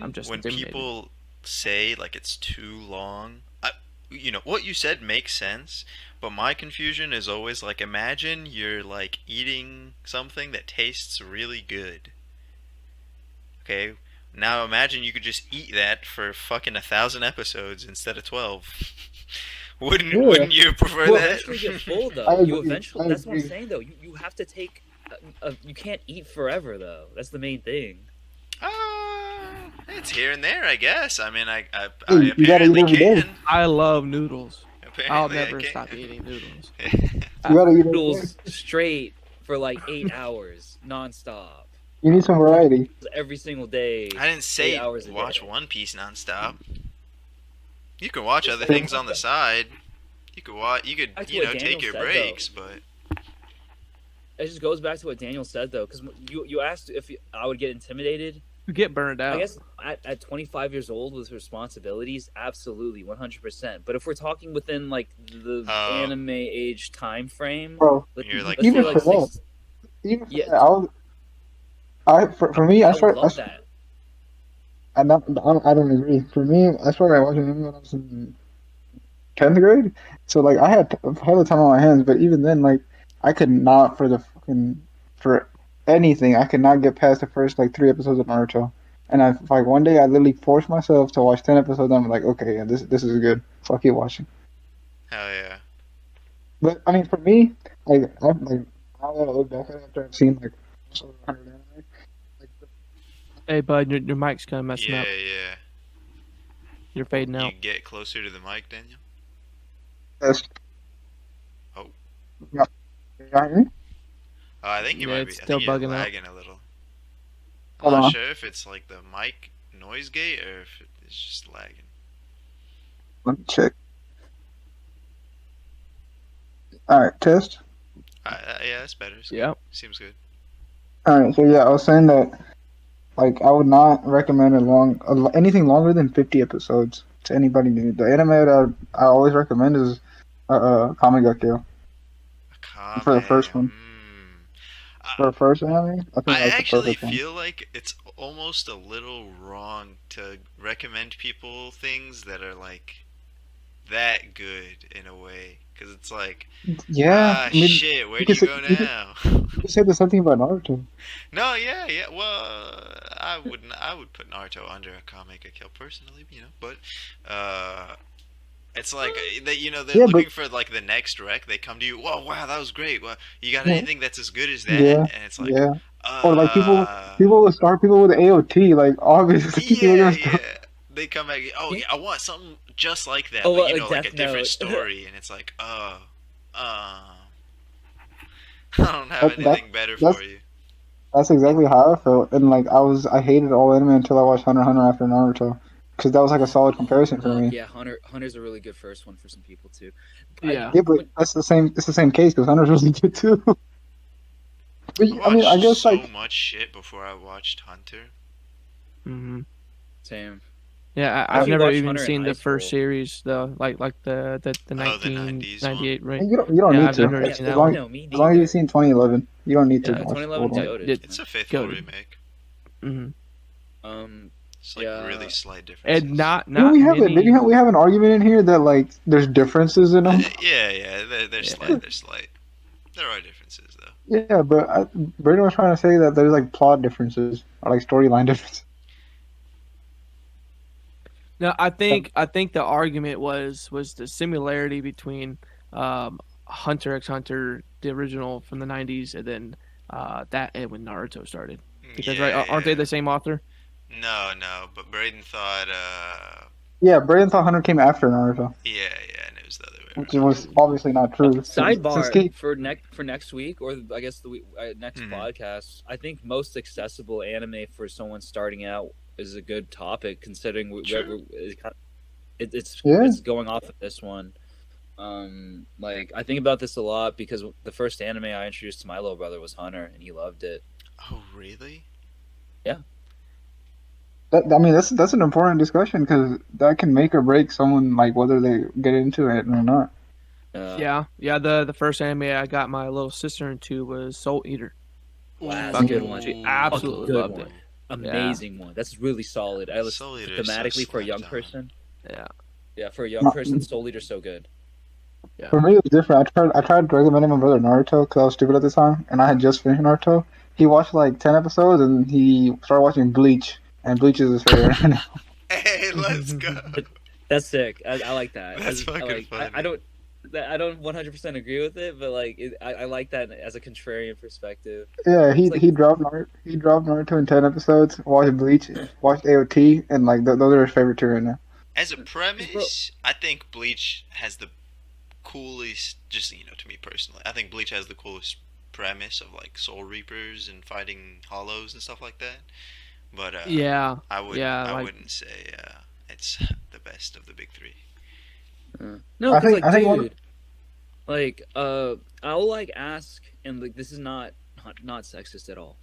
Speaker 1: I'm
Speaker 2: confusion
Speaker 1: just
Speaker 2: when
Speaker 1: intimidated.
Speaker 2: people say like it's too long, what you said makes sense, but my confusion is always like imagine you're like eating something that tastes really good. Okay, now imagine you could just eat that for fucking 1,000 episodes instead of 12. Wouldn't
Speaker 3: Yeah,
Speaker 2: wouldn't you prefer
Speaker 4: You
Speaker 2: that?
Speaker 4: eventually get full
Speaker 3: I
Speaker 4: though. You
Speaker 3: agree.
Speaker 4: eventually.
Speaker 3: I
Speaker 4: That's what I'm
Speaker 3: agree.
Speaker 4: saying though. You have to take. You can't eat forever though. That's the main thing.
Speaker 2: It's here and there, I guess. I mean,
Speaker 3: Hey,
Speaker 2: I
Speaker 3: you gotta eat
Speaker 2: apparently
Speaker 3: every day.
Speaker 2: can.
Speaker 1: I love noodles. I'll
Speaker 2: Apparently, I
Speaker 1: never stop
Speaker 2: can.
Speaker 1: eating noodles.
Speaker 3: You
Speaker 1: Uh,
Speaker 3: gotta eat every day.
Speaker 4: Noodles straight for like 8 hours nonstop.
Speaker 3: You need some variety.
Speaker 4: Every single day,
Speaker 2: I didn't
Speaker 4: 8 hours
Speaker 2: say
Speaker 4: a
Speaker 2: watch
Speaker 4: day.
Speaker 2: One Piece nonstop. You can watch
Speaker 4: Just
Speaker 2: other
Speaker 4: like
Speaker 2: things on the
Speaker 4: manga.
Speaker 2: side. You could watch. You could,
Speaker 4: Back to what
Speaker 2: take
Speaker 4: Daniel
Speaker 2: your
Speaker 4: said though.
Speaker 2: breaks, but
Speaker 4: It just goes back to what Daniel said though, because you asked if I would get intimidated.
Speaker 1: you get burned
Speaker 4: I
Speaker 1: out.
Speaker 4: guess at 25 years old with responsibilities, absolutely 100%. But if we're talking within like the
Speaker 2: oh,
Speaker 4: anime age time frame,
Speaker 3: Bro,
Speaker 2: you're like
Speaker 4: let's say
Speaker 3: even
Speaker 4: like
Speaker 3: for
Speaker 2: 12.
Speaker 3: that,
Speaker 4: six.
Speaker 3: even for
Speaker 4: Yeah,
Speaker 3: that, for me,
Speaker 4: I would love that.
Speaker 3: I don't agree. For me, I started watching anime when I was in 10th grade. So like I had hell of a time on my hands, but even then, like I could not for anything. I could not get past the first like 3 episodes of Naruto. And I like one day I literally forced myself to watch 10 episodes. And I'm like, okay, yeah, this is good. So I'll keep watching.
Speaker 2: Hell yeah.
Speaker 3: But I mean, for me, like now that I look back at it after I've seen like almost over 100 anime, like
Speaker 1: Hey, bud, your mic's kind of messing up.
Speaker 2: Yeah, yeah.
Speaker 1: You're fading
Speaker 2: You
Speaker 1: out.
Speaker 2: get closer to the mic, Daniel.
Speaker 3: that's
Speaker 2: Oh,
Speaker 3: yeah, yeah.
Speaker 2: I think you
Speaker 1: Yeah,
Speaker 2: might
Speaker 1: it's
Speaker 2: be. I
Speaker 1: still
Speaker 2: think you're
Speaker 1: bugging out.
Speaker 2: lagging a little. I'm
Speaker 3: Hold
Speaker 2: not
Speaker 3: on,
Speaker 2: sure if it's like the mic noise gate or if it's just lagging.
Speaker 3: let me check. All right, test.
Speaker 2: Yeah, that's better. It's good.
Speaker 1: Yeah.
Speaker 2: Seems good.
Speaker 3: All right, so yeah, I was saying that like I would not recommend anything longer than 50 episodes to anybody new. The anime that I always recommend is Kamiga for the
Speaker 2: Akame.
Speaker 3: first one. For
Speaker 2: I,
Speaker 3: the first anime, I think
Speaker 2: I
Speaker 3: that's the
Speaker 2: actually
Speaker 3: perfect one.
Speaker 2: feel like it's almost a little wrong to recommend people things that are like that good in a way. Because it's like,
Speaker 3: Yeah, I mean,
Speaker 2: shit, where
Speaker 3: you
Speaker 2: do
Speaker 3: could
Speaker 2: you
Speaker 3: say
Speaker 2: go now?
Speaker 3: you could say the same thing about Naruto.
Speaker 2: No, yeah, yeah. Well, I would put Naruto under a comic I kill personally, but uh, it's like they, they're
Speaker 3: Yeah, but
Speaker 2: looking for like the next wreck. They come to you. Whoa, wow, that was great. Well, you got
Speaker 3: yeah,
Speaker 2: anything that's as good as that?
Speaker 3: yeah,
Speaker 2: And it's like,
Speaker 3: yeah. Or like
Speaker 2: uh,
Speaker 3: people will start people with AOT. Like obviously they're
Speaker 2: yeah,
Speaker 3: gonna start.
Speaker 2: yeah. They come back. Oh, yeah, I want something just like that,
Speaker 4: Oh,
Speaker 2: but
Speaker 4: like
Speaker 2: like a
Speaker 4: Death
Speaker 2: different
Speaker 4: Note.
Speaker 2: story. And it's like, uh, I don't have
Speaker 3: That
Speaker 2: anything better
Speaker 3: that's
Speaker 2: for you.
Speaker 3: That's exactly how I felt, and like I hated all anime until I watched Hunter x Hunter after Naruto, because that was like a solid comparison for me.
Speaker 4: Yeah, Hunter's a really good first one for some people too. I
Speaker 1: Yeah.
Speaker 3: Yeah, but that's the same. It's the same case because Hunter's really good too. But
Speaker 2: I
Speaker 3: I mean, I
Speaker 2: watched
Speaker 3: guess
Speaker 2: so
Speaker 3: like
Speaker 2: much shit before I watched Hunter.
Speaker 1: Hmm.
Speaker 4: same.
Speaker 1: Yeah,
Speaker 4: I
Speaker 1: I've
Speaker 3: I,
Speaker 4: actually
Speaker 1: never
Speaker 4: watched
Speaker 1: even
Speaker 4: Hunter in
Speaker 1: seen
Speaker 4: high
Speaker 1: the first
Speaker 4: school.
Speaker 1: series though, like the
Speaker 2: Oh, the 90s one.
Speaker 1: 1998, right?
Speaker 3: you don't
Speaker 1: Yeah,
Speaker 3: need
Speaker 1: I've
Speaker 3: to.
Speaker 1: never
Speaker 4: Yeah,
Speaker 1: seen
Speaker 3: As
Speaker 1: that one.
Speaker 3: long
Speaker 4: no, me
Speaker 3: as long as you've
Speaker 4: neither.
Speaker 3: seen 2011, you don't need to
Speaker 1: Yeah,
Speaker 3: watch the old
Speaker 4: 2011's
Speaker 3: one.
Speaker 1: yeah,
Speaker 4: goaded.
Speaker 1: it
Speaker 2: It's a faithful
Speaker 1: goaded.
Speaker 2: remake.
Speaker 1: Hmm.
Speaker 4: Um,
Speaker 2: It's like really
Speaker 4: yeah.
Speaker 2: slight
Speaker 1: And
Speaker 2: differences.
Speaker 3: Didn't
Speaker 1: not
Speaker 3: we have a did
Speaker 1: many.
Speaker 3: we have an argument in here that like there's differences in them?
Speaker 2: Yeah, yeah, they're
Speaker 1: Yeah,
Speaker 2: slight. They're slight. There are differences though.
Speaker 3: Yeah, but Brandon was trying to say that there's like plot differences or like storyline differences.
Speaker 1: no, I think the argument was the similarity between Hunter x Hunter, the original from the 90s, and then that and when Naruto started. Because right,
Speaker 2: Yeah,
Speaker 1: aren't they
Speaker 2: yeah.
Speaker 1: the same author?
Speaker 2: No, no, but Braden thought,
Speaker 3: Yeah, Brandon thought Hunter came after Naruto,
Speaker 2: yeah, and it was the other way
Speaker 3: which
Speaker 2: around.
Speaker 3: was obviously not true. Since
Speaker 4: Sidebar
Speaker 3: Kate,
Speaker 4: for next week, or I guess next
Speaker 2: Hmm.
Speaker 4: podcast. I think most accessible anime for someone starting out is a good topic, considering
Speaker 2: True.
Speaker 3: yeah.
Speaker 4: it's going off of this one. Like I think about this a lot because the first anime I introduced to my little brother was Hunter, and he loved it.
Speaker 2: Oh, really?
Speaker 4: Yeah,
Speaker 3: I mean, that's an important discussion because that can make or break someone like whether they get into it or not.
Speaker 1: Yeah. The first anime I got my little sister into was Soul Eater.
Speaker 4: Wow, that's a good
Speaker 1: Fucking,
Speaker 4: one.
Speaker 1: she
Speaker 4: Fucking
Speaker 1: absolutely
Speaker 4: good
Speaker 1: loved
Speaker 4: one.
Speaker 1: it. Yeah,
Speaker 4: Amazing one. That's really solid. I listen
Speaker 2: Soul Eater is so
Speaker 4: thematically for a
Speaker 2: slept
Speaker 4: young
Speaker 2: on.
Speaker 4: person.
Speaker 1: yeah,
Speaker 4: Yeah, for a young person, Soul Eater's so good.
Speaker 1: yeah.
Speaker 3: For me, it was different. I tried recommending my brother Naruto because I was stupid at the time, and I had just finished Naruto. He watched like 10 episodes, and he started watching Bleach, and Bleach is his favorite anime.
Speaker 2: Hey, let's go.
Speaker 4: That's sick. I like that.
Speaker 2: That's fucking
Speaker 4: I
Speaker 2: funny.
Speaker 4: don't 100% agree with it, but like I like that as a contrarian perspective.
Speaker 3: Yeah,
Speaker 4: It's
Speaker 3: he
Speaker 4: like
Speaker 3: he dropped Naruto. He dropped Naruto in 10 episodes. Watched Bleach, watched AOT, and like those are his favorite two right now.
Speaker 2: As a
Speaker 4: 'cause, bro,
Speaker 2: premise, I think Bleach has the coolest, just to me personally, I think Bleach has the coolest premise of like Soul Reapers and fighting Hollows and stuff like that. But
Speaker 1: Yeah,
Speaker 2: I wouldn't
Speaker 1: yeah,
Speaker 2: I
Speaker 1: like
Speaker 2: wouldn't say it's the best of the big three.
Speaker 4: no,
Speaker 3: I
Speaker 4: because
Speaker 3: think
Speaker 4: like,
Speaker 3: I think one.
Speaker 4: dude, like I'll like ask, and like this is not sexist at all,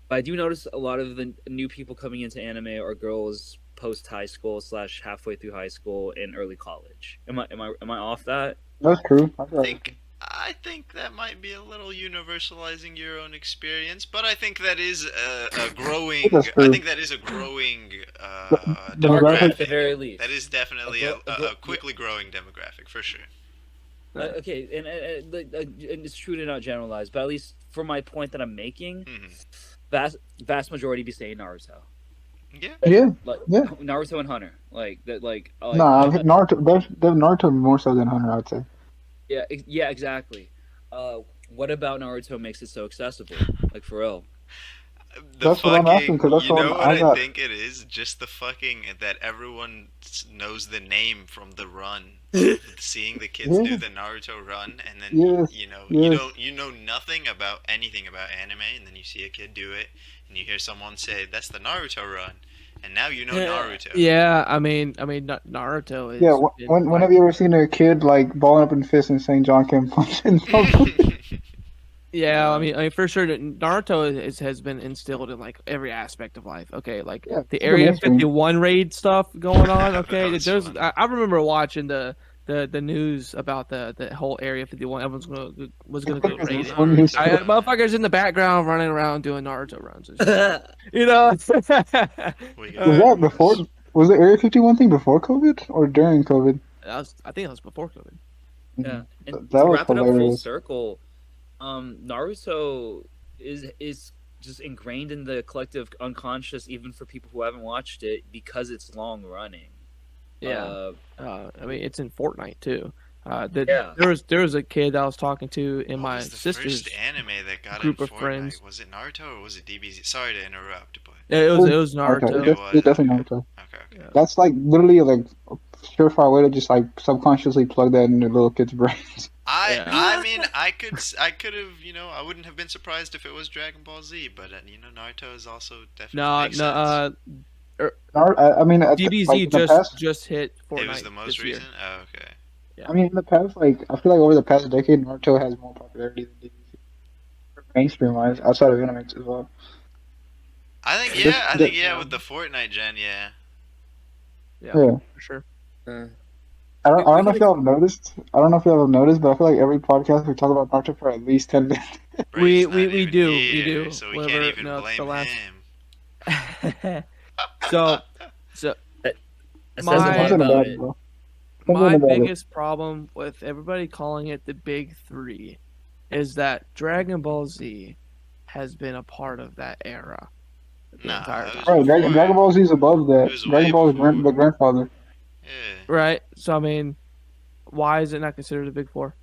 Speaker 4: but I do notice a lot of the new people coming into anime are girls post high school slash halfway through high school and early college. Am I off that?
Speaker 3: That's true. I feel like
Speaker 2: I think that might be a little universalizing your own experience, but I think that is a growing.
Speaker 3: that's
Speaker 2: I
Speaker 3: true.
Speaker 2: think that is a growing
Speaker 4: Okay,
Speaker 3: Demographic.
Speaker 4: at the
Speaker 2: demographic.
Speaker 4: very
Speaker 2: That
Speaker 4: least,
Speaker 2: is definitely
Speaker 4: girl,
Speaker 2: a quickly growing demographic for sure.
Speaker 4: okay, and it's true to not generalize, but at least for my point that I'm making,
Speaker 2: Hmm.
Speaker 4: vast majority be saying Naruto,
Speaker 2: Yeah.
Speaker 3: Yeah,
Speaker 4: like
Speaker 3: yeah.
Speaker 4: Naruto and Hunter,
Speaker 3: Nah, Naruto. There's Naruto more so than Hunter, I'd say.
Speaker 4: yeah, yeah, exactly. What about Naruto makes it so accessible? Like for real.
Speaker 2: The
Speaker 3: That's what I'm asking
Speaker 2: fucking,
Speaker 3: because that's
Speaker 2: you
Speaker 3: the
Speaker 2: know
Speaker 3: one
Speaker 2: what
Speaker 3: I
Speaker 2: I
Speaker 3: got.
Speaker 2: think it is? Just the fucking that everyone knows the name from the run
Speaker 4: yeah,
Speaker 2: of seeing the kids do
Speaker 3: Yeah,
Speaker 2: the Naruto run, and then
Speaker 3: yes, yes.
Speaker 2: you know nothing about anything about anime, and then you see a kid do it, and you hear someone say that's the Naruto run, and now you know Naruto.
Speaker 1: yeah. Naruto
Speaker 3: Yeah.
Speaker 1: has been
Speaker 3: When
Speaker 1: like
Speaker 3: have you ever seen a kid like balling up in fists and saying John Kim punching someone?
Speaker 1: yeah.
Speaker 4: uh,
Speaker 1: For sure, that Naruto has been instilled in like every aspect of life. Okay, like
Speaker 3: Yeah,
Speaker 1: the
Speaker 3: super
Speaker 1: Area
Speaker 3: mainstream.
Speaker 1: 51 raid stuff going on.
Speaker 2: That
Speaker 1: Okay,
Speaker 2: was
Speaker 1: there's
Speaker 2: funny.
Speaker 1: I remember watching the news about the whole Area 51. Everyone's was gonna go
Speaker 2: The
Speaker 1: raid it.
Speaker 3: When you
Speaker 2: Naruto
Speaker 3: said-
Speaker 1: I had
Speaker 2: run.
Speaker 1: motherfuckers in the background running around doing Naruto runs and shit. You know.
Speaker 2: We got
Speaker 3: Was that before?
Speaker 2: memes.
Speaker 3: Was the Area 51 thing before COVID or during COVID?
Speaker 1: I think that was before COVID.
Speaker 4: yeah, and
Speaker 3: That
Speaker 4: to
Speaker 3: was
Speaker 4: wrap it up full
Speaker 3: hilarious.
Speaker 4: circle, Naruto is just ingrained in the collective unconscious, even for people who haven't watched it, because it's long running.
Speaker 1: Yeah.
Speaker 4: Uh,
Speaker 1: It's in Fortnite too.
Speaker 4: Yeah.
Speaker 1: There was a kid I was talking to in
Speaker 2: What
Speaker 1: my
Speaker 2: was the
Speaker 1: sister's
Speaker 2: first anime that got in
Speaker 1: group of
Speaker 2: Fortnite?
Speaker 1: friends.
Speaker 2: Was it Naruto or was it DBZ? Sorry to interrupt, but
Speaker 1: It was
Speaker 3: Naruto.
Speaker 1: Naruto.
Speaker 2: it
Speaker 3: It's
Speaker 2: was
Speaker 3: definitely
Speaker 2: okay.
Speaker 3: Naruto.
Speaker 2: Okay, okay.
Speaker 1: Yeah.
Speaker 3: That's like literally like a surefire way to just like subconsciously plug that into little kids' brains.
Speaker 1: Yeah.
Speaker 2: I mean I could have I wouldn't have been surprised if it was Dragon Ball Z, but Naruto is also definitely
Speaker 1: No,
Speaker 2: makes
Speaker 1: no.
Speaker 2: sense.
Speaker 3: I mean, like
Speaker 1: DBZ
Speaker 3: in the past,
Speaker 1: just hit
Speaker 2: It was the
Speaker 1: Fortnite
Speaker 2: most
Speaker 1: this year.
Speaker 2: recent. Oh, okay.
Speaker 1: Yeah.
Speaker 3: I mean, in the past, like I feel like over the past decade, Naruto has more popularity than DBZ, mainstream wise, outside of anime as well.
Speaker 2: I think yeah with the Fortnite gen, yeah.
Speaker 1: Yeah,
Speaker 3: Yeah.
Speaker 1: for sure.
Speaker 4: uh,
Speaker 3: I don't know if y'all have noticed. I don't know if y'all have noticed, but I feel like every podcast we talk about Naruto for at least 10 minutes.
Speaker 2: Brady's not
Speaker 1: We
Speaker 2: even
Speaker 1: do.
Speaker 2: here,
Speaker 1: We do.
Speaker 2: so we
Speaker 1: Whenever,
Speaker 2: can't even
Speaker 1: no,
Speaker 2: blame
Speaker 1: the last.
Speaker 2: him.
Speaker 1: so so
Speaker 4: that says a
Speaker 1: My-
Speaker 4: lot
Speaker 3: Something
Speaker 4: about
Speaker 3: about
Speaker 4: it.
Speaker 3: it, bro.
Speaker 1: my
Speaker 3: Something about it.
Speaker 1: biggest problem with everybody calling it the big three is that Dragon Ball Z has been a part of that era the
Speaker 2: Nah,
Speaker 1: entire
Speaker 2: that was
Speaker 1: time.
Speaker 3: Right,
Speaker 2: before.
Speaker 3: Dragon Ball Z is above that.
Speaker 2: It was way
Speaker 3: Dragon Ball is
Speaker 2: before.
Speaker 3: the grandfather.
Speaker 2: Yeah,
Speaker 1: Right? So I mean, why is it not considered a big four?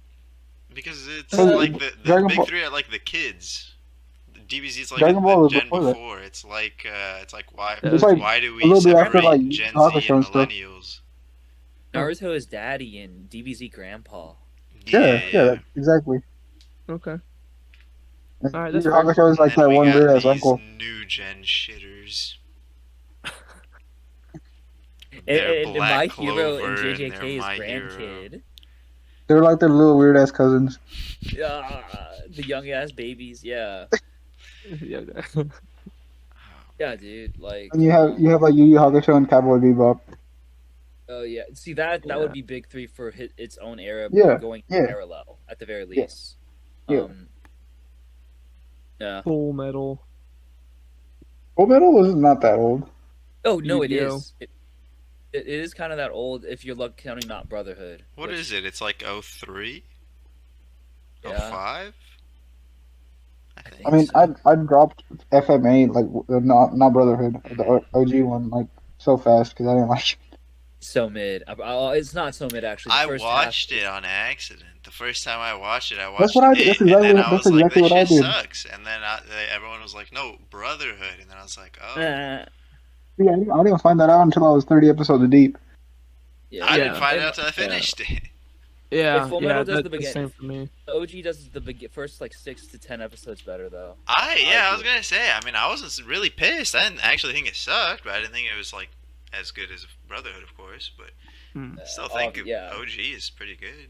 Speaker 2: because it's
Speaker 3: Uh,
Speaker 2: like the
Speaker 3: Dragon
Speaker 2: big
Speaker 3: Ball-
Speaker 2: three are like the kids. The DBZ is like
Speaker 3: Dragon
Speaker 2: the
Speaker 3: Ball was
Speaker 2: gen
Speaker 3: before that.
Speaker 2: before. It's like why
Speaker 1: It's
Speaker 3: like
Speaker 2: why do
Speaker 3: a
Speaker 2: we
Speaker 3: little bit after,
Speaker 2: separate
Speaker 3: like,
Speaker 2: Gen Z
Speaker 3: Hakusho
Speaker 2: and
Speaker 3: and stuff.
Speaker 2: millennials?
Speaker 4: Naruto is daddy and DBZ grandpa.
Speaker 3: Yeah, exactly.
Speaker 1: Okay.
Speaker 3: And
Speaker 1: All right,
Speaker 3: Yu
Speaker 1: that's
Speaker 3: Yu
Speaker 1: fair.
Speaker 3: Hakusho is like
Speaker 2: And then
Speaker 3: that
Speaker 2: we
Speaker 3: one weird
Speaker 2: got
Speaker 3: ass
Speaker 2: these
Speaker 3: uncle.
Speaker 2: new gen shitters.
Speaker 4: And,
Speaker 2: They're
Speaker 4: and
Speaker 2: Black
Speaker 4: my hero in
Speaker 2: Clover and
Speaker 4: JJK
Speaker 2: they're
Speaker 4: is
Speaker 2: My Hero.
Speaker 4: grandkid.
Speaker 3: They're like their little weird ass cousins.
Speaker 4: The young ass babies, yeah.
Speaker 1: Yeah.
Speaker 4: Yeah, dude. Like
Speaker 3: And you have like Yu Yu Hakusho and Cowboy Bebop.
Speaker 4: Oh yeah, see that
Speaker 1: Yeah.
Speaker 4: would be big three for its own era,
Speaker 3: Yeah,
Speaker 4: going
Speaker 3: yeah,
Speaker 4: parallel at the very
Speaker 3: yeah,
Speaker 4: least.
Speaker 3: yeah.
Speaker 4: Um, yeah.
Speaker 1: Full Metal,
Speaker 3: Full Metal was not that old.
Speaker 4: Oh no, it
Speaker 1: Yu-Gi-Oh.
Speaker 4: is. It is kind of that old if you're counting not Brotherhood,
Speaker 2: What is
Speaker 4: which
Speaker 2: it? It's like 03,
Speaker 4: yeah,
Speaker 2: 05, I
Speaker 4: I
Speaker 3: I
Speaker 2: think.
Speaker 4: think
Speaker 3: mean,
Speaker 4: so.
Speaker 3: I dropped FMA like not Brotherhood, the
Speaker 2: Hmm.
Speaker 3: OG one, like so fast because I didn't like it.
Speaker 4: So mid. It's not so mid actually. The
Speaker 2: I
Speaker 4: first half
Speaker 2: watched it
Speaker 4: is
Speaker 2: on accident. The first time I watched it, I
Speaker 3: That's
Speaker 2: watched
Speaker 3: what I did.
Speaker 2: it, and then I
Speaker 3: That's
Speaker 2: was like,
Speaker 3: exactly
Speaker 2: "This
Speaker 3: what I
Speaker 2: shit
Speaker 3: did.
Speaker 2: sucks." And then everyone was like, "No, Brotherhood," and then I was like, "Oh."
Speaker 4: uh,
Speaker 3: Yeah, I didn't find that out until I was 30 episodes deep.
Speaker 2: I
Speaker 4: yeah.
Speaker 2: didn't
Speaker 1: Yeah,
Speaker 2: find
Speaker 4: And
Speaker 2: out till I
Speaker 4: yeah.
Speaker 2: finished it.
Speaker 4: If
Speaker 1: yeah,
Speaker 4: Full
Speaker 1: yeah.
Speaker 4: Metal does the
Speaker 1: That's the
Speaker 4: begin,
Speaker 1: same
Speaker 4: if
Speaker 1: for me.
Speaker 4: the OG does the first like 6 to 10 episodes better though.
Speaker 2: Yeah, I was
Speaker 4: Arguably.
Speaker 2: gonna say. I mean, I wasn't really pissed. I didn't actually think it sucked, but I didn't think it was like as good as Brotherhood, of course. But
Speaker 1: Hmm.
Speaker 2: still think
Speaker 4: Yeah.
Speaker 2: OG is pretty good.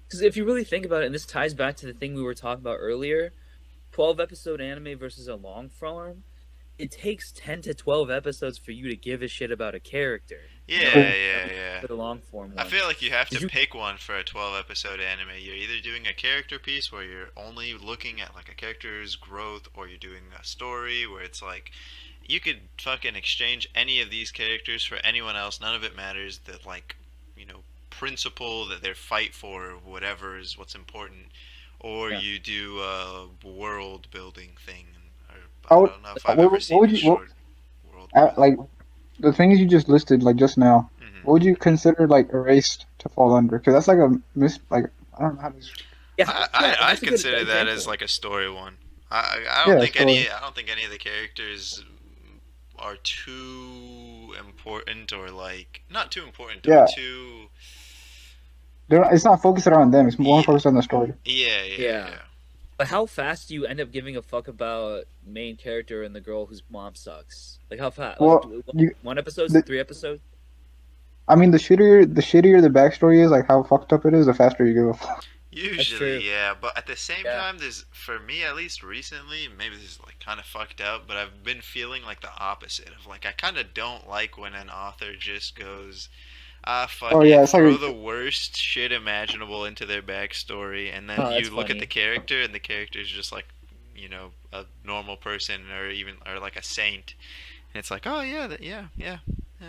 Speaker 4: Because if you really think about it, and this ties back to the thing we were talking about earlier, 12 episode anime versus a long form, it takes 10 to 12 episodes for you to give a shit about a character.
Speaker 2: Yeah, yeah, yeah.
Speaker 4: For the long form
Speaker 2: I
Speaker 4: one.
Speaker 2: feel like you have to
Speaker 4: 'Cause you,
Speaker 2: pick one for a 12 episode anime. You're either doing a character piece where you're only looking at like a character's growth, or you're doing a story where it's like you could fucking exchange any of these characters for anyone else. None of it matters. The like, principle that they fight for, or whatever is what's important. Or
Speaker 4: yeah.
Speaker 2: you do a world building thing. Or
Speaker 3: I
Speaker 2: I
Speaker 3: would,
Speaker 2: don't know if I've ever
Speaker 3: what
Speaker 2: seen
Speaker 3: would
Speaker 2: a
Speaker 3: you,
Speaker 2: short world
Speaker 3: like
Speaker 2: building.
Speaker 3: the things you just listed, like just now, what
Speaker 2: Hmm.
Speaker 3: would you consider like erased to fall under? Because that's like a like I don't know how to.
Speaker 4: Yeah,
Speaker 2: I'd
Speaker 4: that's a good
Speaker 2: consider that as
Speaker 4: example.
Speaker 2: like a story one. I don't
Speaker 3: Yeah,
Speaker 2: think
Speaker 3: story.
Speaker 2: any of the characters are too important, or like not too important or
Speaker 3: Yeah,
Speaker 2: too.
Speaker 3: it's not focused around them. It's more
Speaker 2: Yeah,
Speaker 3: focused on the story.
Speaker 2: yeah, yeah,
Speaker 4: Yeah.
Speaker 2: yeah.
Speaker 4: But how fast do you end up giving a fuck about main character and the girl whose mom sucks? Like how fast? Like
Speaker 3: Well, you,
Speaker 4: 1 episode,
Speaker 3: the,
Speaker 4: 3 episodes?
Speaker 3: I mean, the shittier the backstory is, like how fucked up it is, the faster you give a fuck.
Speaker 4: That's true.
Speaker 2: Usually, yeah, but at the same
Speaker 4: Yeah.
Speaker 2: time, there's for me at least recently, maybe this is like kind of fucked up, but I've been feeling like the opposite of like I kind of don't like when an author just goes,
Speaker 3: Oh yeah,
Speaker 2: fucking
Speaker 3: it's
Speaker 2: throw
Speaker 3: like
Speaker 2: the worst shit imaginable into their backstory, and then
Speaker 4: Oh, that's
Speaker 2: you look at the
Speaker 4: funny.
Speaker 2: character, and the character's just like, a normal person, or even or like a saint, and it's like, oh yeah, yeah,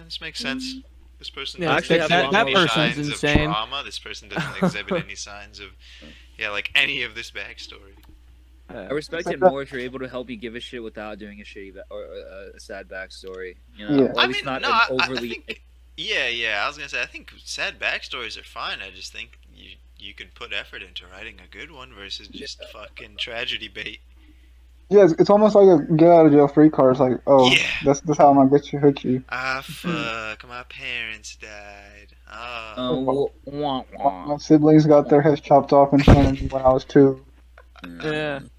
Speaker 2: this makes sense. This person
Speaker 1: Yeah,
Speaker 4: I
Speaker 2: doesn't
Speaker 4: actually have a
Speaker 1: that
Speaker 4: lot
Speaker 2: exhibit
Speaker 1: that
Speaker 2: any
Speaker 4: more
Speaker 1: person's
Speaker 4: respect.
Speaker 2: signs of
Speaker 1: insane.
Speaker 2: trauma. This person doesn't exhibit any signs of, yeah, like any of this backstory.
Speaker 4: I
Speaker 1: Yeah.
Speaker 3: it's
Speaker 4: respect
Speaker 3: like
Speaker 4: it
Speaker 3: that.
Speaker 4: more if you're able to help you give a shit without doing a shitty or a sad backstory,
Speaker 3: Yeah,
Speaker 4: or
Speaker 2: I
Speaker 4: at least
Speaker 2: mean,
Speaker 4: not
Speaker 2: no,
Speaker 4: an
Speaker 2: I
Speaker 4: overly.
Speaker 2: think, yeah, yeah. I was gonna say, I think sad backstories are fine. I just think you can put effort into writing a good one versus just fucking tragedy bait.
Speaker 3: yeah. It's almost like a get out of jail free card. It's like, oh,
Speaker 2: Yeah.
Speaker 3: that's how I'm gonna get you, hook you.
Speaker 2: Ah, fuck. My parents died. Ah.
Speaker 3: Oh,
Speaker 4: Wah,
Speaker 3: my
Speaker 4: wah.
Speaker 3: siblings got their heads chopped off in front of me when I was 2.
Speaker 1: Yeah,
Speaker 4: Mm,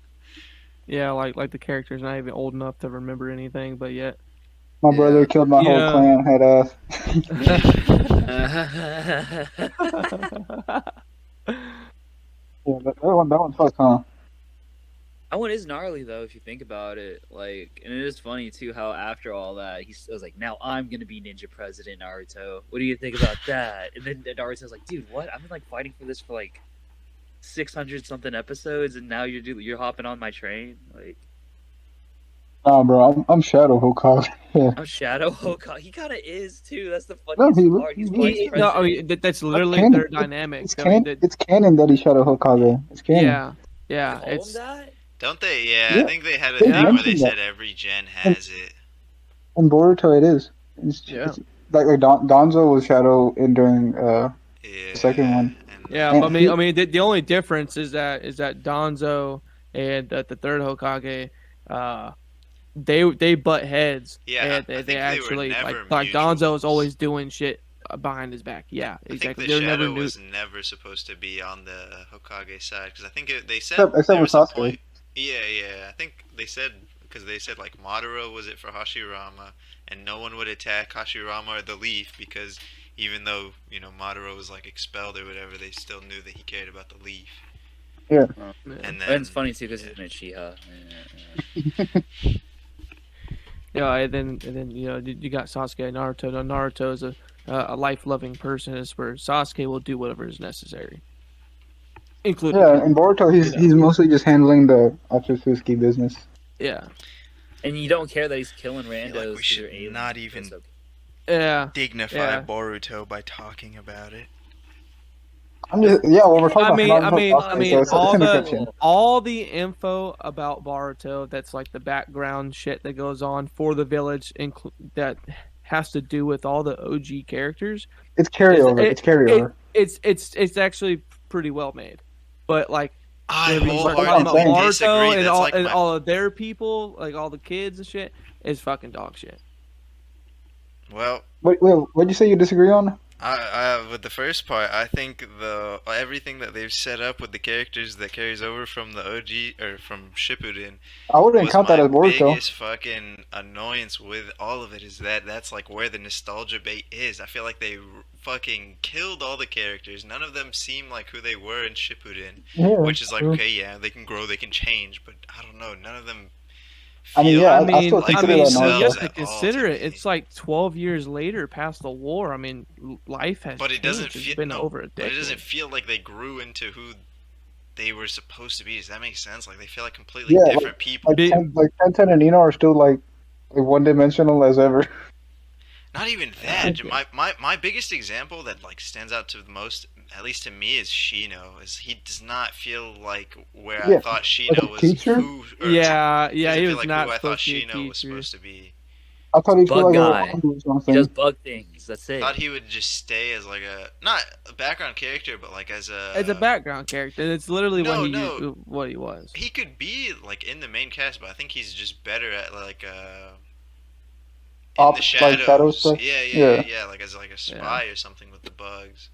Speaker 1: yeah. Like the character's not even old enough to remember anything, but yet.
Speaker 3: My brother
Speaker 4: yeah.
Speaker 3: killed my whole
Speaker 1: Yeah.
Speaker 3: clan, head ass. Yeah, that one sucks, huh?
Speaker 4: That one is gnarly though, if you think about it. Like, and it is funny too how after all that he was like, "Now I'm gonna be Ninja President Naruto. What do you think about that?" And then Naruto's like, "Dude, what? I've been like fighting for this for like 600 something episodes, and now you're hopping on my train. Like,
Speaker 3: Nah, bro, I'm Shadow Hokage. Yeah.
Speaker 4: I'm Shadow Hokage. He kind of is too. That's the
Speaker 3: No,
Speaker 4: funniest part. He's vice
Speaker 1: No, I
Speaker 4: president.
Speaker 1: mean that's
Speaker 3: That's
Speaker 1: literally
Speaker 3: canon.
Speaker 1: their dynamic.
Speaker 3: It's
Speaker 1: I mean,
Speaker 3: it's canon that he's Shadow Hokage. It's canon.
Speaker 1: yeah,
Speaker 4: They
Speaker 1: yeah.
Speaker 4: call him
Speaker 1: It's
Speaker 4: that.
Speaker 2: Don't they? Yeah, I
Speaker 3: Yeah,
Speaker 2: think they had a
Speaker 3: they've
Speaker 2: thing
Speaker 1: yeah,
Speaker 2: where they
Speaker 3: mentioned that.
Speaker 2: said every gen
Speaker 3: In,
Speaker 2: has it.
Speaker 3: in Boruto, it is.
Speaker 1: yeah,
Speaker 3: It's like Donzo was Shadow in during the second
Speaker 2: Yeah,
Speaker 3: one,
Speaker 2: and
Speaker 1: yeah.
Speaker 3: and
Speaker 1: But
Speaker 3: he
Speaker 1: I mean, the only difference is that Donzo and the third Hokage, uh, they butt heads,
Speaker 2: yeah,
Speaker 1: and
Speaker 2: I
Speaker 1: they
Speaker 2: think they were
Speaker 1: actually
Speaker 2: never
Speaker 1: like Donzo is
Speaker 2: mutuals.
Speaker 1: always doing shit behind his back. Yeah,
Speaker 2: I think
Speaker 1: exactly.
Speaker 2: the
Speaker 1: They're never
Speaker 2: shadow
Speaker 1: new.
Speaker 2: was never supposed to be on the Hokage side, because I think they said
Speaker 3: except
Speaker 2: there
Speaker 3: with
Speaker 2: was a
Speaker 3: Sasuke.
Speaker 2: point. Yeah, yeah. I think they said because they said like Madara was it for Hashirama, and no one would attack Hashirama or the Leaf because even though Madara was like expelled or whatever, they still knew that he cared about the Leaf.
Speaker 3: Yeah,
Speaker 1: Yeah,
Speaker 2: And
Speaker 4: And it's
Speaker 2: then
Speaker 4: funny too because
Speaker 2: yeah,
Speaker 4: he's an Uchiha.
Speaker 1: yeah, and then you got Sasuke and Naruto. Now, Naruto is a life-loving person is where Sasuke will do whatever is necessary, including
Speaker 3: Yeah,
Speaker 1: kill.
Speaker 3: in Boruto,
Speaker 1: You
Speaker 3: he's
Speaker 1: know,
Speaker 3: he's mostly just handling the Otsutsuki business.
Speaker 1: yeah,
Speaker 4: And you don't care that he's killing
Speaker 2: I feel like we
Speaker 4: randos because
Speaker 2: should
Speaker 4: they're
Speaker 2: not
Speaker 4: aliens. That's
Speaker 2: even
Speaker 4: okay.
Speaker 1: yeah,
Speaker 2: dignify
Speaker 1: yeah.
Speaker 2: Boruto by talking about it.
Speaker 3: I'm just yeah. When we're talking
Speaker 1: I
Speaker 3: about
Speaker 1: mean,
Speaker 3: Naruto Sasuke, so it's
Speaker 1: all
Speaker 3: an
Speaker 1: the
Speaker 3: exception.
Speaker 1: all the info about Baruto that's like the background shit that goes on for the village, that has to do with all the OG characters.
Speaker 3: It's
Speaker 1: Is
Speaker 3: carryover. It's carryover.
Speaker 1: it's actually pretty well made, but like
Speaker 2: I
Speaker 1: whenever you start
Speaker 3: That's what
Speaker 1: talking
Speaker 3: I'm
Speaker 1: about
Speaker 2: wholeheartedly
Speaker 3: saying.
Speaker 2: disagree.
Speaker 1: Baruto
Speaker 2: That's like
Speaker 1: and
Speaker 2: my
Speaker 1: all of their people, like all the kids and shit, is fucking dog shit.
Speaker 2: well.
Speaker 3: Wait, what'd you say you disagree on?
Speaker 2: With the first part, I think the everything that they've set up with the characters that carries over from the OG or from Shippuden
Speaker 3: I wouldn't
Speaker 2: was
Speaker 3: count that
Speaker 2: my
Speaker 3: as Boruto.
Speaker 2: biggest fucking annoyance with all of it. Is that that's like where the nostalgia bait is. I feel like they fucking killed all the characters. None of them seem like who they were in Shippuden,
Speaker 3: Yeah,
Speaker 2: which is like
Speaker 3: true.
Speaker 2: okay, yeah, they can grow, they can change, but I don't know. None of them
Speaker 3: I mean,
Speaker 2: feel
Speaker 3: yeah,
Speaker 1: I
Speaker 3: I
Speaker 1: mean,
Speaker 3: still
Speaker 1: I
Speaker 2: like
Speaker 3: consider that
Speaker 1: mean, you
Speaker 3: Naruto.
Speaker 1: have
Speaker 2: themselves
Speaker 1: to
Speaker 2: at all to
Speaker 1: consider it.
Speaker 2: me.
Speaker 1: It's like 12 years later, past the war. I mean, life has
Speaker 2: But it doesn't
Speaker 1: changed. It's
Speaker 2: feel
Speaker 1: been
Speaker 2: no.
Speaker 1: over a
Speaker 2: But it doesn't
Speaker 1: decade.
Speaker 2: feel like they grew into who they were supposed to be. Does that make sense? Like they feel like completely
Speaker 3: Yeah,
Speaker 2: different people.
Speaker 1: Be,
Speaker 3: Like Tenten and Ino are still like one dimensional as ever.
Speaker 2: Not even
Speaker 1: I,
Speaker 2: that. My biggest example that like stands out to the most, at least to me, is Shino. Is he does not feel like where I
Speaker 3: Yeah,
Speaker 2: thought
Speaker 3: like
Speaker 2: Shino
Speaker 3: a
Speaker 2: was
Speaker 3: teacher.
Speaker 2: who, or he
Speaker 1: yeah,
Speaker 2: doesn't
Speaker 1: he
Speaker 2: feel
Speaker 1: was
Speaker 2: like who
Speaker 1: not
Speaker 2: I thought
Speaker 1: supposed to be a
Speaker 2: Shino was
Speaker 1: teacher.
Speaker 2: supposed to be.
Speaker 3: I thought he'd feel
Speaker 4: Bug
Speaker 3: like a little
Speaker 4: guy.
Speaker 3: hungry or
Speaker 4: He does
Speaker 3: something.
Speaker 4: bug things. That's
Speaker 2: I
Speaker 4: it.
Speaker 2: thought he would just stay as like a not a background character, but like as
Speaker 1: It's a
Speaker 2: a
Speaker 1: background character. It's literally
Speaker 2: no, no.
Speaker 1: what he was.
Speaker 2: He could be like in the main cast, but I think he's just better at like in the
Speaker 3: Ops, like shadow
Speaker 2: shadows.
Speaker 3: stuff.
Speaker 2: Yeah, yeah, yeah,
Speaker 3: Yeah,
Speaker 2: yeah. Like as like a
Speaker 1: Yeah,
Speaker 2: spy or something with the bugs.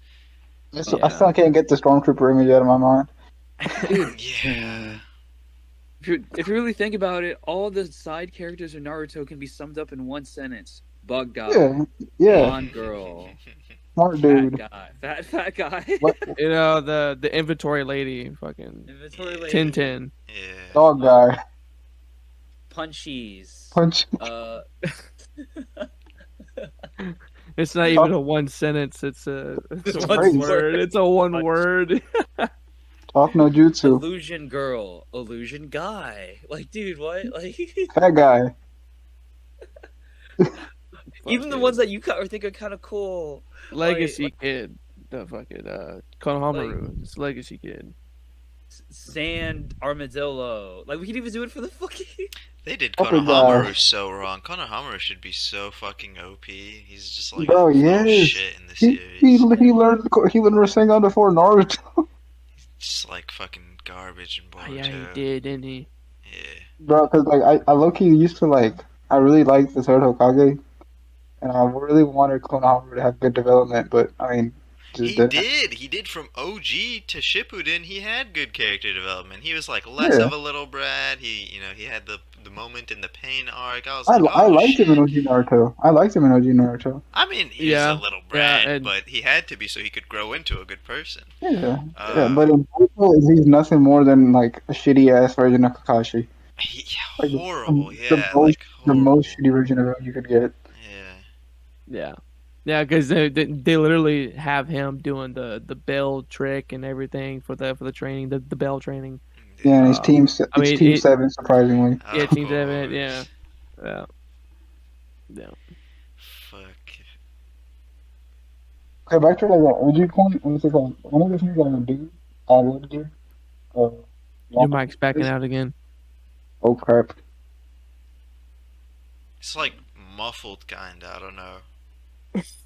Speaker 3: I
Speaker 1: yeah.
Speaker 3: still can't get the stormtrooper image out of my mind.
Speaker 4: Dude,
Speaker 2: Yeah.
Speaker 4: if you really think about it, all the side characters in Naruto can be summed up in one sentence: bug guy,
Speaker 3: Yeah, yeah,
Speaker 4: blonde girl,
Speaker 3: smart
Speaker 4: fat
Speaker 3: dude.
Speaker 4: guy, fat guy,
Speaker 3: What
Speaker 1: You know the inventory lady, fucking
Speaker 4: inventory
Speaker 2: Yeah.
Speaker 4: lady,
Speaker 1: 1010.
Speaker 2: Yeah.
Speaker 3: dog guy?
Speaker 4: punchies.
Speaker 3: Punch.
Speaker 4: Uh,
Speaker 1: It's not even a one sentence. It's a
Speaker 3: It's
Speaker 1: one
Speaker 3: crazy.
Speaker 1: word. It's a one word.
Speaker 3: Talk no jutsu.
Speaker 4: illusion girl, illusion guy. Like, dude, what? Like,
Speaker 3: Fat guy.
Speaker 4: even the ones that you think are kind of cool.
Speaker 1: Legacy Kid, the fucking Konohamaru. It's Legacy Kid.
Speaker 4: Sand armadillo. Like, we could even do it for the fucking.
Speaker 2: They did
Speaker 3: Upper
Speaker 2: Konohamaru
Speaker 3: guy.
Speaker 2: so wrong. Konohamaru should be so fucking OP. He's just like
Speaker 3: Bro,
Speaker 2: no
Speaker 3: yes.
Speaker 2: shit in the
Speaker 3: He
Speaker 2: series.
Speaker 3: learned Rasengan before Naruto.
Speaker 2: Just like fucking garbage in
Speaker 1: Oh, yeah, he
Speaker 2: Boruto.
Speaker 1: did, didn't he?
Speaker 2: Yeah.
Speaker 3: Bro, cause like I low key used to I really liked the third Hokage, and I really wanted Konohamaru to have good development, but I mean, just
Speaker 2: He
Speaker 3: didn't.
Speaker 2: did. He did from OG to Shippuden. He had good character development. He was like less
Speaker 3: Yeah,
Speaker 2: of a little brat. He had the moment in the pain arc. I was
Speaker 3: I
Speaker 2: like,
Speaker 3: I
Speaker 2: oh
Speaker 3: liked him in
Speaker 2: shit.
Speaker 3: OG Naruto. I liked him in OG Naruto.
Speaker 2: I mean, he was a
Speaker 1: Yeah,
Speaker 2: little
Speaker 1: yeah,
Speaker 2: brat,
Speaker 1: and
Speaker 2: but he had to be so he could grow into a good person.
Speaker 3: Yeah, yeah,
Speaker 2: Uh,
Speaker 3: but in Naruto, he's nothing more than like a shitty ass version of Kakashi. Like
Speaker 2: horrible.
Speaker 3: the
Speaker 2: Yeah,
Speaker 3: most
Speaker 2: like
Speaker 3: the most
Speaker 2: horrible.
Speaker 3: shitty version of him you could get.
Speaker 2: Yeah.
Speaker 1: yeah, yeah. Because they literally have him doing the bell trick and everything for the training, the bell training.
Speaker 3: Yeah, and
Speaker 2: Yeah.
Speaker 1: I
Speaker 3: it's
Speaker 1: mean
Speaker 3: Team
Speaker 1: it.
Speaker 3: Seven, surprisingly.
Speaker 1: Yeah,
Speaker 2: Of
Speaker 1: Team Seven. Yeah,
Speaker 2: course.
Speaker 1: yeah, yeah.
Speaker 2: Fuck.
Speaker 3: Okay, back to like the OG point. What's it called? One of the things I would do, I would do. Uh,
Speaker 1: Your
Speaker 3: long-
Speaker 1: mic's backing out again.
Speaker 3: oh crap!
Speaker 2: It's like muffled kinda. I don't know.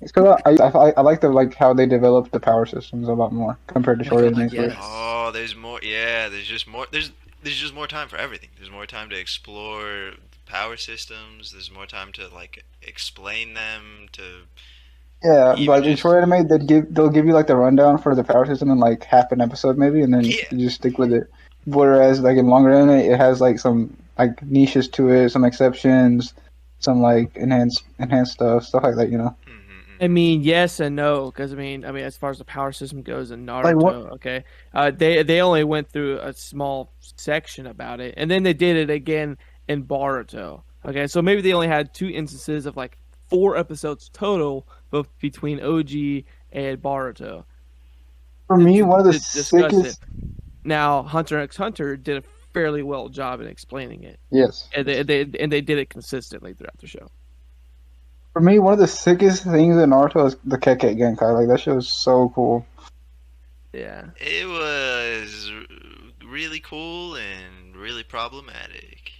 Speaker 3: It's because I like the like how they developed the power systems a lot more compared to
Speaker 4: Oh my
Speaker 3: short
Speaker 4: God,
Speaker 3: animes. Where
Speaker 4: yes.
Speaker 2: Oh, there's more. Yeah, there's just more. There's just more time for everything. There's more time to explore power systems. There's more time to like explain them. To
Speaker 3: yeah,
Speaker 2: even
Speaker 3: like in
Speaker 2: just
Speaker 3: short anime, they'll give you like the rundown for the power system in like half an episode maybe, and then
Speaker 2: yeah.
Speaker 3: you just stick with it. Whereas like in longer anime, it has like some like niches to it, some exceptions, some like enhanced stuff like that. You know,
Speaker 1: I mean, yes and no, because I mean, as far as the power system goes in
Speaker 3: like what?
Speaker 1: Naruto, okay, they only went through a small section about it, and then they did it again in Boruto. Okay, so maybe they only had two instances of like 4 episodes total, both between OG and Boruto
Speaker 3: For me, one of the
Speaker 1: to discuss it.
Speaker 3: sickest.
Speaker 1: Now, Hunter x Hunter did a fairly well job in explaining it,
Speaker 3: Yes,
Speaker 1: and
Speaker 3: yes.
Speaker 1: they did it consistently throughout the show.
Speaker 3: For me, one of the sickest things in Naruto is the Kekkei Genkai. Like that shit was so cool.
Speaker 1: Yeah.
Speaker 2: It was really cool and really problematic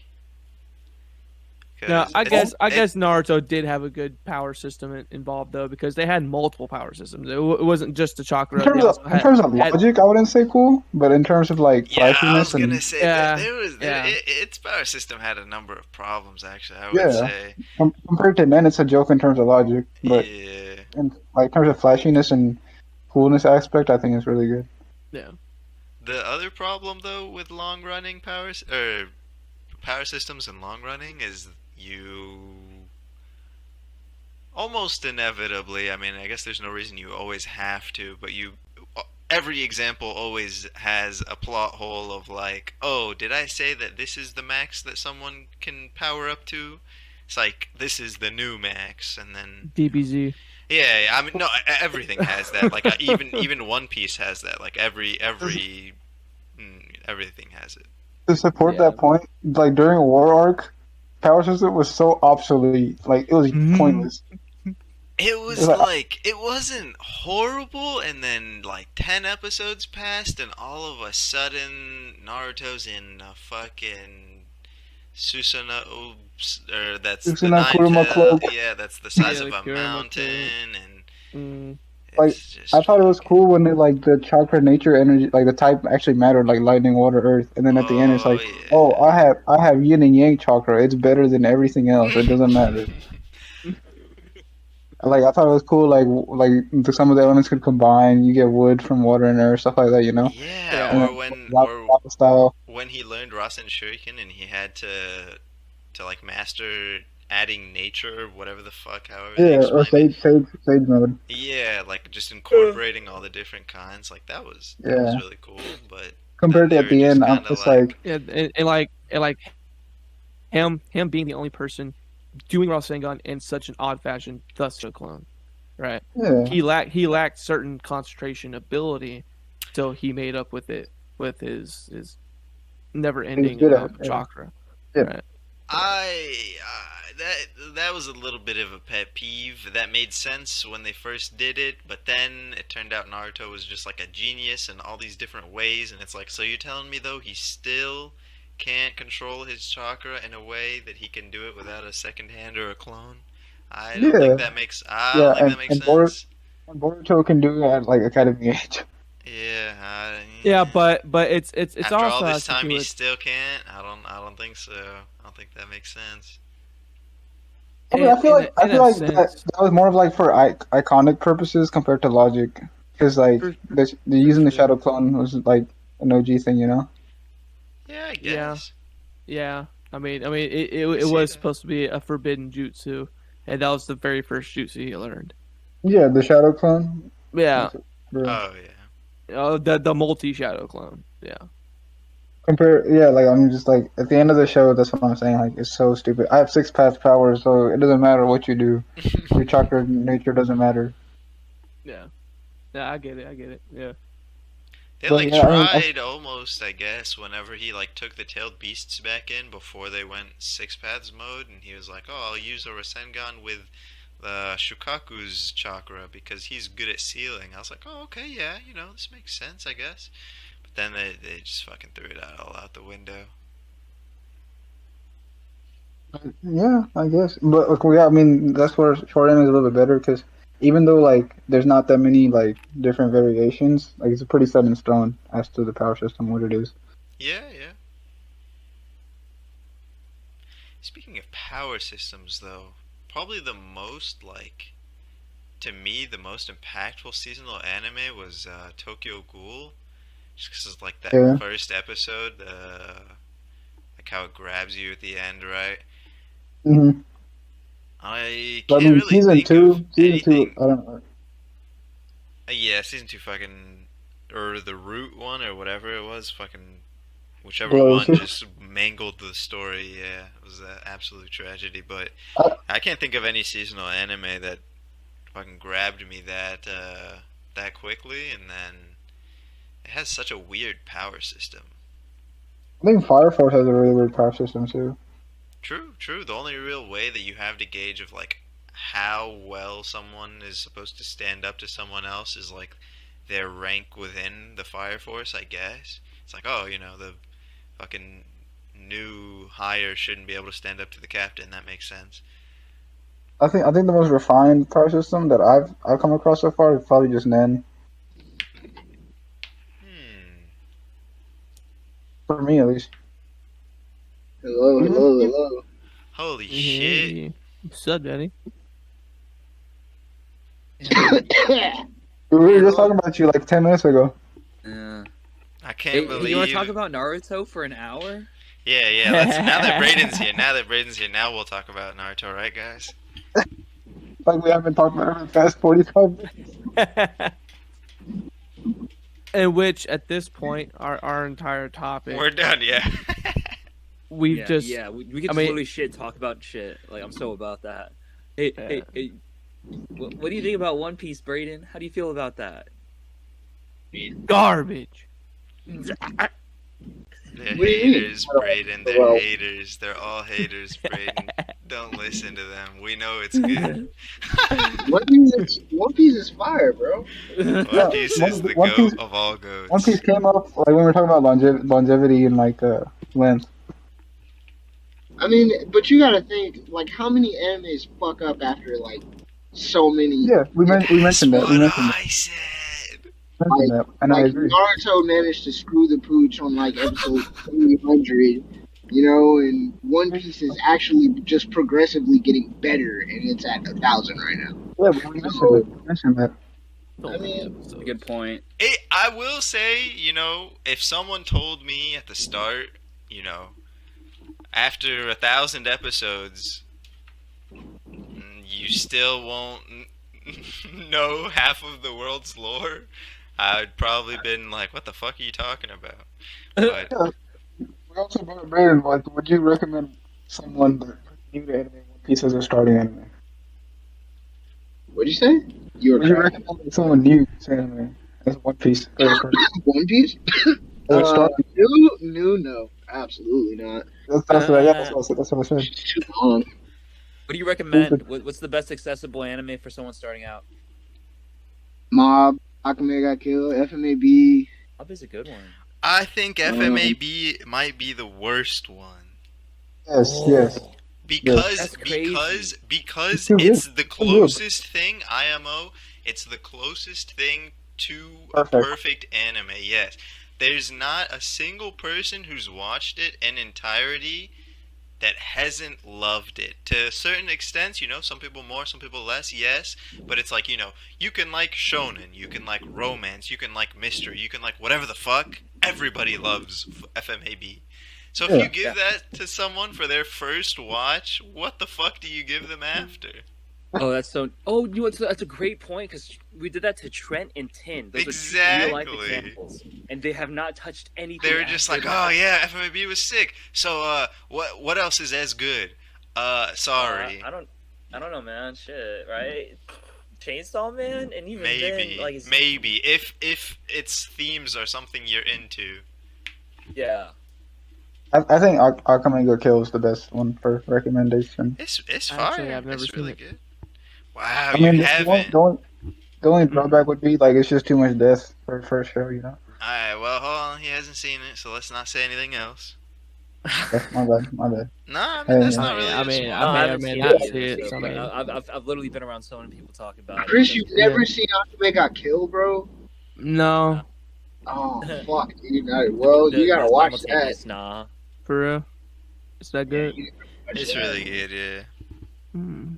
Speaker 1: Now,
Speaker 2: because
Speaker 1: I guess Naruto did have a good power system involved though, because they had multiple power systems. It wasn't just the chakra. They also
Speaker 3: In terms of
Speaker 1: had
Speaker 3: logic, I wouldn't say cool, but in terms of like
Speaker 2: yeah, I
Speaker 3: flashiness
Speaker 2: was gonna
Speaker 3: and
Speaker 2: say that
Speaker 1: yeah,
Speaker 2: there was
Speaker 1: yeah,
Speaker 2: its power system had a number of problems. Actually, I would
Speaker 3: yeah,
Speaker 2: say
Speaker 3: compared to men, it's a joke in terms of logic, but
Speaker 2: yeah.
Speaker 3: in like terms of flashiness and coolness aspect, I think it's really good.
Speaker 1: yeah.
Speaker 2: The other problem though with long running powers or power systems and long running is you almost inevitably, I mean, I guess there's no reason you always have to, but every example always has a plot hole of like, oh, did I say that this is the max that someone can power up to? It's like this is the new max, and then
Speaker 1: DBZ.
Speaker 2: yeah, I mean, no, everything has that. Like even One Piece has that. Like everything has it.
Speaker 3: To support
Speaker 1: Yeah.
Speaker 3: that point, like during War Arc, power system was so obsolete. Like it was
Speaker 1: Mhm.
Speaker 3: pointless.
Speaker 2: It
Speaker 3: It's
Speaker 2: was
Speaker 3: like
Speaker 2: like it wasn't horrible, and then like 10 episodes passed, and all of a sudden Naruto's in a fucking Susanoo, or that's the
Speaker 3: Usuna
Speaker 2: nine
Speaker 3: Kuruma
Speaker 2: tail.
Speaker 3: cloak.
Speaker 2: Yeah, that's the size
Speaker 1: Yeah,
Speaker 2: of
Speaker 1: the
Speaker 2: a
Speaker 1: Kurama code.
Speaker 2: mountain, and
Speaker 1: Mm,
Speaker 3: Like
Speaker 2: it's
Speaker 3: I
Speaker 2: just
Speaker 3: thought it was
Speaker 2: fucking.
Speaker 3: cool when it, like the chakra nature energy, like the type actually mattered, like lightning, water, earth, and then at the end it's
Speaker 2: Oh
Speaker 3: like, oh,
Speaker 2: yeah.
Speaker 3: I have yin and yang chakra. It's better than everything else. It doesn't matter. Like I thought it was cool, some of the elements could combine. You get wood from water and earth, stuff like that, you know.
Speaker 2: Yeah,
Speaker 1: yeah.
Speaker 3: And then
Speaker 2: or
Speaker 3: lava style,
Speaker 2: when he learned Rasen Shuriken and he had to like master adding nature, whatever the fuck, however they
Speaker 3: yeah, or
Speaker 2: explained it.
Speaker 3: sage mode,
Speaker 2: Yeah, like just incorporating all the different kinds. Like that was
Speaker 3: yeah.
Speaker 2: really cool. But then
Speaker 3: Compared to
Speaker 2: they
Speaker 3: at
Speaker 2: were
Speaker 3: the
Speaker 2: just
Speaker 3: end, I'm
Speaker 2: kind of
Speaker 3: just like,
Speaker 2: like,
Speaker 1: Yeah, and like him being the only person doing Rasengan in such an odd fashion, thus a clone, right?
Speaker 3: yeah,
Speaker 1: He lacked certain concentration ability, so he made up with it with his never
Speaker 3: he was
Speaker 1: ending
Speaker 3: good at
Speaker 1: amount
Speaker 3: it.
Speaker 1: of
Speaker 3: Yeah,
Speaker 1: chakra,
Speaker 3: yeah.
Speaker 1: right?
Speaker 2: that was a little bit of a pet peeve. That made sense when they first did it, but then it turned out Naruto was just like a genius in all these different ways, and it's like, so you're telling me though he still can't control his chakra in a way that he can do it without a second hand or a clone?
Speaker 3: Yeah,
Speaker 2: I don't
Speaker 3: yeah,
Speaker 2: think that makes sense.
Speaker 3: And Boruto can do it at like Academy age.
Speaker 2: Yeah,
Speaker 1: Yeah,
Speaker 2: yeah.
Speaker 1: but it's
Speaker 2: After all
Speaker 1: also
Speaker 2: this
Speaker 1: has to
Speaker 2: time,
Speaker 1: do
Speaker 2: he
Speaker 1: with
Speaker 2: still can't. I don't think so. I don't think that makes sense.
Speaker 3: I mean, I
Speaker 1: in
Speaker 3: feel
Speaker 1: a
Speaker 3: like
Speaker 1: sense.
Speaker 3: that was more of like for iconic purposes compared to logic, because like
Speaker 1: For
Speaker 3: the
Speaker 1: for
Speaker 3: using the
Speaker 1: sure.
Speaker 3: shadow clone was like an OG thing, you know?
Speaker 2: Yeah, I
Speaker 1: Yeah,
Speaker 2: guess.
Speaker 1: yeah. I mean,
Speaker 2: I can
Speaker 1: it
Speaker 2: see
Speaker 1: was
Speaker 2: that.
Speaker 1: supposed to be a forbidden jutsu, and that was the very first jutsu he learned.
Speaker 3: Yeah, the shadow clone.
Speaker 1: Yeah,
Speaker 3: That's bro.
Speaker 2: Oh yeah.
Speaker 1: the multi shadow clone. Yeah,
Speaker 3: Compare, yeah, like I'm just like at the end of the show, that's what I'm saying. Like it's so stupid. I have six path powers, so it doesn't matter what you do. Your chakra nature doesn't matter.
Speaker 1: yeah, yeah. I get it. I get it. Yeah,
Speaker 2: They
Speaker 3: But
Speaker 2: like
Speaker 3: yeah, I mean,
Speaker 2: tried almost, I guess, whenever he like took the tailed beasts back in before they went six paths mode, and he was like, "Oh, I'll use a Rasengan with the Shukaku's chakra because he's good at sealing." I was like, "Oh, okay, yeah, this makes sense, I guess." But then they just fucking threw it all out the window.
Speaker 3: yeah, I guess. But like, yeah, I mean, that's where short end is a little bit better because even though like there's not that many like different variations, like it's pretty set in stone as to the power system what it is.
Speaker 2: Yeah, yeah. Speaking of power systems, though, probably the most like to me the most impactful seasonal anime was Tokyo Ghoul. Just because like that
Speaker 3: Yeah.
Speaker 2: first episode, like how it grabs you at the end, right?
Speaker 3: hmm
Speaker 2: I
Speaker 3: But I
Speaker 2: can't
Speaker 3: mean,
Speaker 2: really think of
Speaker 3: season two,
Speaker 2: anything.
Speaker 3: I don't know.
Speaker 2: Yeah, season two fucking or the root one or whatever it was, fucking whichever
Speaker 3: Blows.
Speaker 2: one just mangled the story. Yeah, it was an absolute tragedy. But
Speaker 3: I,
Speaker 2: I can't think of any seasonal anime that fucking grabbed me that quickly, and then it has such a weird power system.
Speaker 3: I think Fire Force has a really weird power system too.
Speaker 2: True, true. The only real way that you have to gauge of like how well someone is supposed to stand up to someone else is like their rank within the Fire Force, I guess. It's like, oh, the fucking new hire shouldn't be able to stand up to the captain. That makes sense.
Speaker 3: I think the most refined power system that I've come across so far is probably just Nen.
Speaker 2: Hmm.
Speaker 3: For me at least.
Speaker 5: Hello, hello, hello.
Speaker 2: Holy shit.
Speaker 1: Hey, what's up, Daddy?
Speaker 3: We were just talking about you like 10 minutes ago.
Speaker 4: Yeah.
Speaker 2: I
Speaker 4: Hey,
Speaker 2: can't
Speaker 4: hey, you want
Speaker 2: believe.
Speaker 4: to talk about Naruto for an hour?
Speaker 2: Yeah, yeah. Let's. Now that Brayden's here, now we'll talk about Naruto, right, guys?
Speaker 3: Like we haven't talked about it for the past 45 minutes.
Speaker 1: In which, at this point, our entire topic,
Speaker 2: We're done. Yeah.
Speaker 1: we've
Speaker 4: Yeah,
Speaker 1: just,
Speaker 4: yeah. We can
Speaker 1: I
Speaker 4: just
Speaker 1: mean-
Speaker 4: literally talk about shit. Like I'm so about that. Hey,
Speaker 1: Yeah.
Speaker 4: hey. What do you think about One Piece, Brayden? How do you feel about that?
Speaker 1: garbage.
Speaker 2: They're
Speaker 5: What do you mean?
Speaker 2: haters, Brayden. They're
Speaker 5: Well-
Speaker 2: haters. They're all haters, Brayden. Don't listen to them. We know it's good.
Speaker 5: One Piece is fire, bro.
Speaker 2: One Piece is the
Speaker 3: One
Speaker 2: goat
Speaker 3: Piece-
Speaker 2: of all goats.
Speaker 3: One Piece came up like when we were talking about longevity and like length.
Speaker 5: I mean, but you gotta think, like, how many animes fuck up after like so many?
Speaker 3: Yeah, we mentioned that. We mentioned
Speaker 2: I said.
Speaker 3: that, and I
Speaker 5: Like
Speaker 3: agree.
Speaker 5: Naruto managed to screw the pooch on like episode 300, and One Piece is actually just progressively getting better, and it's at 1,000 right now.
Speaker 3: Yeah, but we mentioned it. We mentioned that.
Speaker 5: I mean,
Speaker 4: Good point.
Speaker 2: I will say, if someone told me at the start, after 1,000 episodes, you still won't know half of the world's lore, I'd probably been like, "What the fuck are you talking about?" But
Speaker 3: We also brought up Brandon, like, would you recommend someone that's new to anime One Piece as a starting anime?
Speaker 5: what'd you say? You
Speaker 3: Would
Speaker 5: were
Speaker 3: you
Speaker 5: correct.
Speaker 3: recommend someone new to anime as One Piece as a starting?
Speaker 5: One Piece?
Speaker 3: As a starting?
Speaker 5: New, no, absolutely not.
Speaker 3: That's what I said.
Speaker 5: It's too long.
Speaker 4: What do you recommend? What's the best accessible anime for someone starting out?
Speaker 5: Mob, Akame got killed, FMAB.
Speaker 4: Mob is a good one.
Speaker 2: I think FMAB might be the worst one.
Speaker 3: Yes.
Speaker 2: Because
Speaker 4: That's crazy.
Speaker 2: because
Speaker 3: too
Speaker 2: it's
Speaker 3: good.
Speaker 2: the
Speaker 3: Too good.
Speaker 2: closest thing, IMO, it's the closest thing to a
Speaker 3: Perfect.
Speaker 2: perfect anime, yes. There's not a single person who's watched it in entirety that hasn't loved it. To a certain extent, some people more, some people less, yes. But it's like, you can like shonen, you can like romance, you can like mystery, you can like whatever the fuck. Everybody loves FMAB. So if
Speaker 3: Yeah.
Speaker 2: you give that to someone for their first watch, what the fuck do you give them after?
Speaker 4: Oh, that's so. Oh, that's a great point because we did that to Trent and Tin. Those are two real life
Speaker 2: Exactly.
Speaker 4: examples, and they have not touched anything.
Speaker 2: They were just like,
Speaker 4: after
Speaker 2: oh
Speaker 4: that.
Speaker 2: yeah, FMAB was sick. So what else is as good? Sorry.
Speaker 4: I don't know, man. Shit, right? Chainsaw Man, and even
Speaker 2: Maybe,
Speaker 4: then, like, it's,
Speaker 2: maybe if its themes are something you're into.
Speaker 4: yeah.
Speaker 3: I think Akame ga Kill is the best one for recommendation.
Speaker 2: It's
Speaker 1: Actually,
Speaker 2: fire.
Speaker 1: I've never
Speaker 2: It's
Speaker 1: seen
Speaker 2: really
Speaker 1: it.
Speaker 2: good. Wow,
Speaker 3: I mean,
Speaker 2: you
Speaker 3: the
Speaker 2: haven't.
Speaker 3: only drawback would be like it's just too much death for the first show.
Speaker 2: Alright, well, hold on. He hasn't seen it, so let's not say anything else.
Speaker 3: That's my bad.
Speaker 2: Nah, I mean, that's
Speaker 3: Hey,
Speaker 2: not really
Speaker 1: I
Speaker 2: a
Speaker 1: mean,
Speaker 2: spoiler.
Speaker 1: I
Speaker 4: I
Speaker 1: may or
Speaker 4: haven't
Speaker 1: may
Speaker 4: seen
Speaker 1: not
Speaker 4: it
Speaker 1: see
Speaker 4: either,
Speaker 1: it.
Speaker 4: so,
Speaker 1: I
Speaker 4: but
Speaker 1: mean,
Speaker 4: I've literally been around so many people talking about it.
Speaker 5: Chris, you've
Speaker 1: Yeah.
Speaker 5: never seen Akame got killed, bro?
Speaker 1: no,
Speaker 5: Oh, fuck, dude. Well, you gotta
Speaker 4: The
Speaker 5: watch that.
Speaker 4: simultaneous Nah.
Speaker 1: for real. Is that good?
Speaker 2: It's really good, yeah.
Speaker 1: Hmm.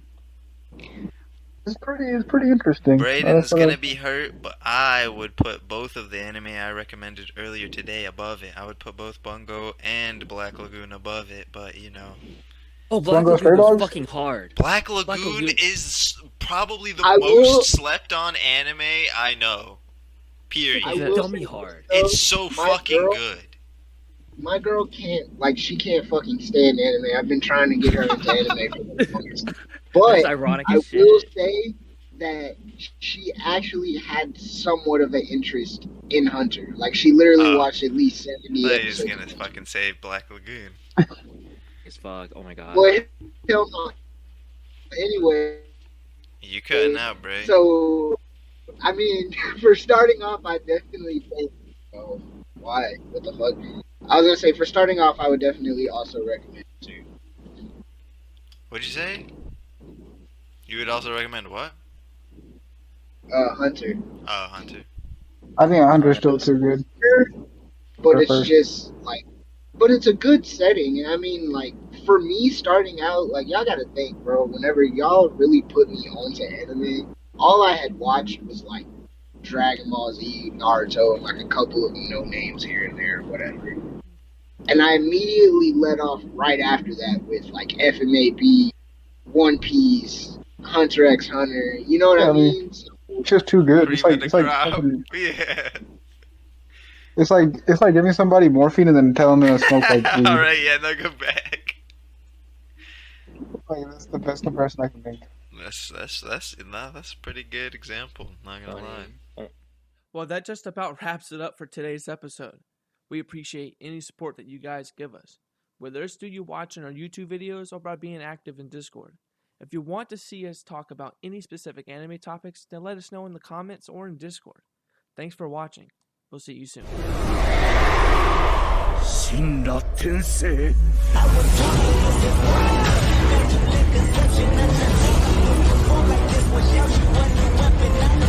Speaker 3: It's pretty interesting.
Speaker 2: Brayden's gonna be hurt, but I would put both of the anime I recommended earlier today above it. I would put both Bungo and Black Lagoon above it, but
Speaker 4: Oh, Black
Speaker 3: Bungo Stray
Speaker 4: Lagoon was
Speaker 3: Dogs?
Speaker 4: fucking hard.
Speaker 2: Black Lagoon
Speaker 4: Lagoon.
Speaker 2: is probably the
Speaker 5: I
Speaker 2: most
Speaker 5: will-
Speaker 2: slept on anime I know. Period.
Speaker 5: I
Speaker 1: Is it
Speaker 5: will
Speaker 4: dummy
Speaker 5: say
Speaker 4: hard.
Speaker 5: this, though,
Speaker 2: It's so
Speaker 5: my
Speaker 2: fucking
Speaker 5: girl-
Speaker 2: good.
Speaker 5: My girl she can't fucking stand anime. I've been trying to get her into anime for the longest.
Speaker 4: That's
Speaker 5: But
Speaker 4: ironic
Speaker 5: I
Speaker 4: as
Speaker 5: will
Speaker 4: shit.
Speaker 5: say that she actually had somewhat of an interest in Hunter. Like she literally
Speaker 2: Oh,
Speaker 5: watched at least 70
Speaker 2: thought he was
Speaker 5: episodes of
Speaker 2: gonna
Speaker 5: Hunter.
Speaker 2: fucking say Black Lagoon.
Speaker 4: As fuck. Oh my god.
Speaker 5: Well, hell no. Anyway,
Speaker 2: You cutting out, Bray.
Speaker 5: so I mean, for starting off, I definitely think. Oh, why? What the fuck? I was gonna say for starting off, I would definitely also recommend too.
Speaker 2: What'd you say? You would also recommend what?
Speaker 5: Hunter.
Speaker 2: Oh, Hunter.
Speaker 3: I think 100 is
Speaker 4: Alright.
Speaker 3: still too good
Speaker 5: But
Speaker 3: for
Speaker 5: it's
Speaker 3: first.
Speaker 5: just like, but it's a good setting. I mean, like for me starting out, like y'all gotta think, bro. Whenever y'all really put me onto anime, all I had watched was like Dragon Ball Z, Naruto, and like a couple of no names here and there, whatever. And I immediately let off right after that with like FMAB, One Piece, Hunter x Hunter. You know what
Speaker 3: Yeah,
Speaker 5: I
Speaker 3: I mean,
Speaker 5: mean? So,
Speaker 3: it's just too good.
Speaker 2: Cream of the
Speaker 3: It's like
Speaker 2: crop.
Speaker 3: fucking,
Speaker 2: Yeah.
Speaker 3: it's like giving somebody morphine and then telling them to smoke like weed.
Speaker 2: Alright, yeah, no, go back.
Speaker 3: Like that's the best comparison I can make.
Speaker 2: That's a pretty good example, not gonna lie.
Speaker 4: Funny.
Speaker 1: Well, that just about wraps it up for today's episode. We appreciate any support that you guys give us, whether it's through you watching our YouTube videos or by being active in Discord. If you want to see us talk about any specific anime topics, then let us know in the comments or in Discord. Thanks for watching. We'll see you soon.
Speaker 6: 神羅転生
Speaker 7: Like this one, shout you what you weapon.